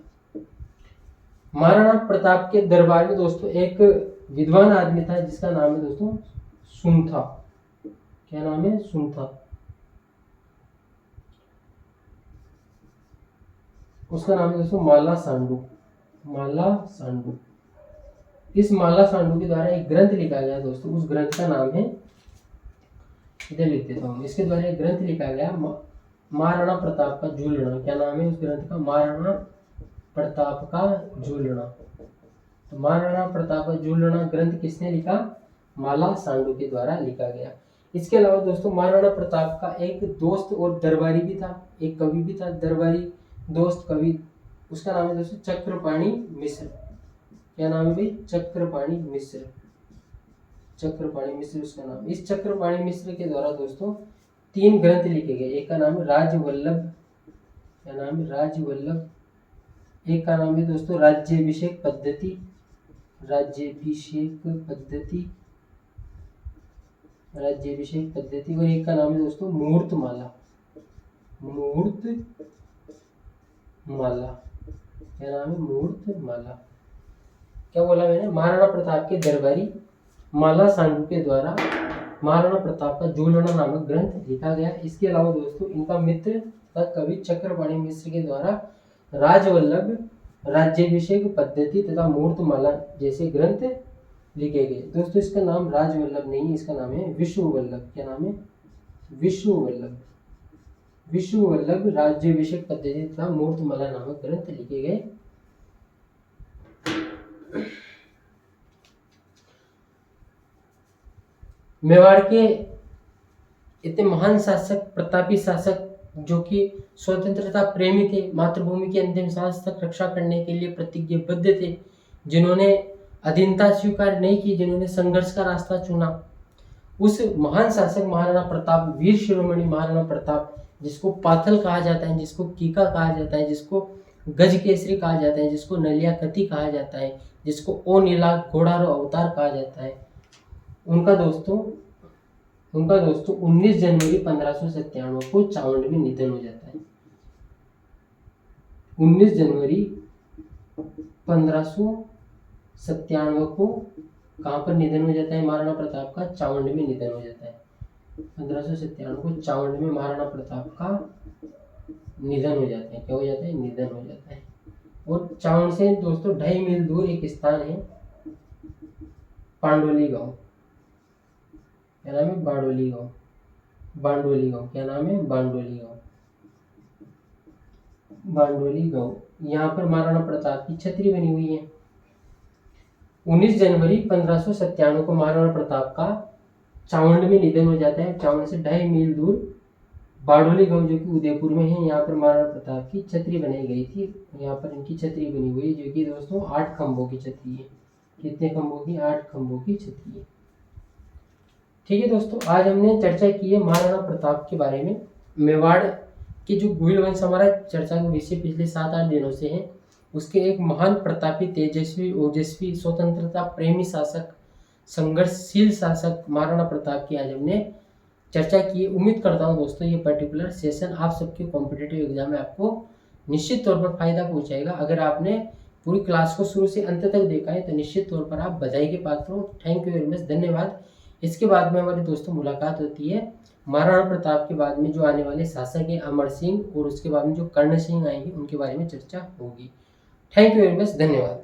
S1: महाराणा प्रताप के दरबार में दोस्तों एक विद्वान आदमी था जिसका नाम है दोस्तों सुंथा। क्या नाम है? सुंथा। उसका नाम है दोस्तों माला सांडू। माला सांडू। इस माला सांडू के द्वारा एक ग्रंथ लिखा गया दोस्तों। उस ग्रंथ का नाम है, इधर लिख देता हूँ, इसके द्वारा एक ग्रंथ लिखा गया महाराणा प्रताप का झूलना। क्या नाम है उस ग्रंथ का? महाराणा प्रताप का झूलना। तो महाराणा प्रताप का झूलना ग्रंथ किसने लिखा? माला सांडू के द्वारा लिखा गया। इसके अलावा दोस्तों महाराणा प्रताप का एक दोस्त और दरबारी भी था, एक कवि भी था, दरबारी दोस्त कवि। उसका नाम है दोस्तों चक्रपाणि मिश्र। क्या नाम है भाई? चक्रपाणि मिश्र। चक्रपाणि मिश्र उसका नाम। इस चक्रपाणि मिश्र के द्वारा दोस्तों 3 ग्रंथ लिखे गए। एक का नाम है राजवल्लभ। क्या नाम है? राजवल्लभ। एक का नाम है दोस्तों राज्याभिषेक पद्धति। राज्याभिषेक पद्धति। राज्याभिषेक पद्धति। और एक का नाम है दोस्तों मुहूर्तमाला। मुहूर्तमाला। क्या नाम है? मुहूर्तमाला। क्या बोला मैंने? महाराणा प्रताप के दरबारी माला सांडू के द्वारा महाराणा प्रताप का झूलना नामक ग्रंथ लिखा गया। इसके अलावा दोस्तों इनका मित्र तथा कवि चक्रपाणि मिश्र के द्वारा राजवल्लभ, राज्याभिषेक पद्धति तथा मुहूर्तमाला जैसे ग्रंथ लिखे गए। दोस्तों इसका नाम राजवल्लभ नहीं, इसका नाम है विष्णुवल्लभ। क्या नाम है? विष्णुवल्लभ। विष्णुवल्लभ राज्याभिषेक पद्धति तथा मुहूर्तमाला नामक ग्रंथ लिखे गए। मेवाड़ के इतने महान शासक, प्रतापी शासक जो कि स्वतंत्रता प्रेमी थे, मातृभूमि की अंतिम सांस तक रक्षा करने के लिए प्रतिज्ञाबद्ध थे, जिन्होंने अधीनता स्वीकार नहीं की, जिन्होंने संघर्ष का रास्ता चुना, उस महान शासक महाराणा प्रताप, वीर शिरोमणि महाराणा प्रताप, जिसको पाथल कहा जाता है, जिसको कीका कहा जाता है, जिसको गज केसरी कहा जाता है, जिसको नलिया कति कहा जाता है, जिसको ओ नीला घोड़ारो अवतार कहा जाता है, उनका दोस्तों 19 जनवरी 1597 को चावंड में निधन हो जाता है। 19 जनवरी 1597 को कहाँ पर निधन हो जाता है महाराणा प्रताप का? चावंड में निधन हो जाता है। 1597 को चावंड में महाराणा प्रताप का निधन हो जाता है। क्या हो जाता है? निधन हो जाता है। और चावंड से दोस्तों 2.5 मील दूर एक स्थान है पांडोली गांव। क्या नाम है? बांडोली गांव। बांडोली गांव। क्या नाम है? बांडोली गांव। बांडोली गांव। यहाँ पर महाराणा प्रताप की छतरी बनी हुई है। 19 जनवरी 1597 को महाराणा प्रताप का चावंड में निधन हो जाता है। चावंड से 2.5 मील दूर बारडोली गांव जो कि उदयपुर में है, यहाँ पर महाराणा प्रताप की छतरी बनाई गई थी। यहाँ पर इनकी छतरी बनी हुई है जो कि दोस्तों 8 खंभों की छतरी है। कितने खंभों की? 8 खंभों की छतरी है। ठीक है दोस्तों, आज हमने चर्चा की है महाराणा प्रताप के बारे में। मेवाड़ के जो गुहिल वंश हमारा चर्चा का विषय पिछले 7-8 दिनों से है, उसके एक महान प्रतापी, तेजस्वी, ओजस्वी, स्वतंत्रता प्रेमी शासक, संघर्षशील शासक महाराणा प्रताप की आज हमने चर्चा की। उम्मीद करता हूँ दोस्तों ये पर्टिकुलर सेशन आप सबके कॉम्पिटिटिव एग्जाम में आपको निश्चित तौर पर फायदा पहुंचाएगा। अगर आपने पूरी क्लास को शुरू से अंत तक देखा है तो निश्चित तौर पर आप बधाई के पात्र हो। थैंक यू वेरी मच, धन्यवाद। इसके बाद में हमारी दोस्तों मुलाकात होती है महाराणा प्रताप के बाद में जो आने वाले शासक हैं अमर सिंह, और उसके बाद में जो कर्ण सिंह आएंगे उनके बारे में चर्चा होगी। थैंक यू वेरी मच, धन्यवाद।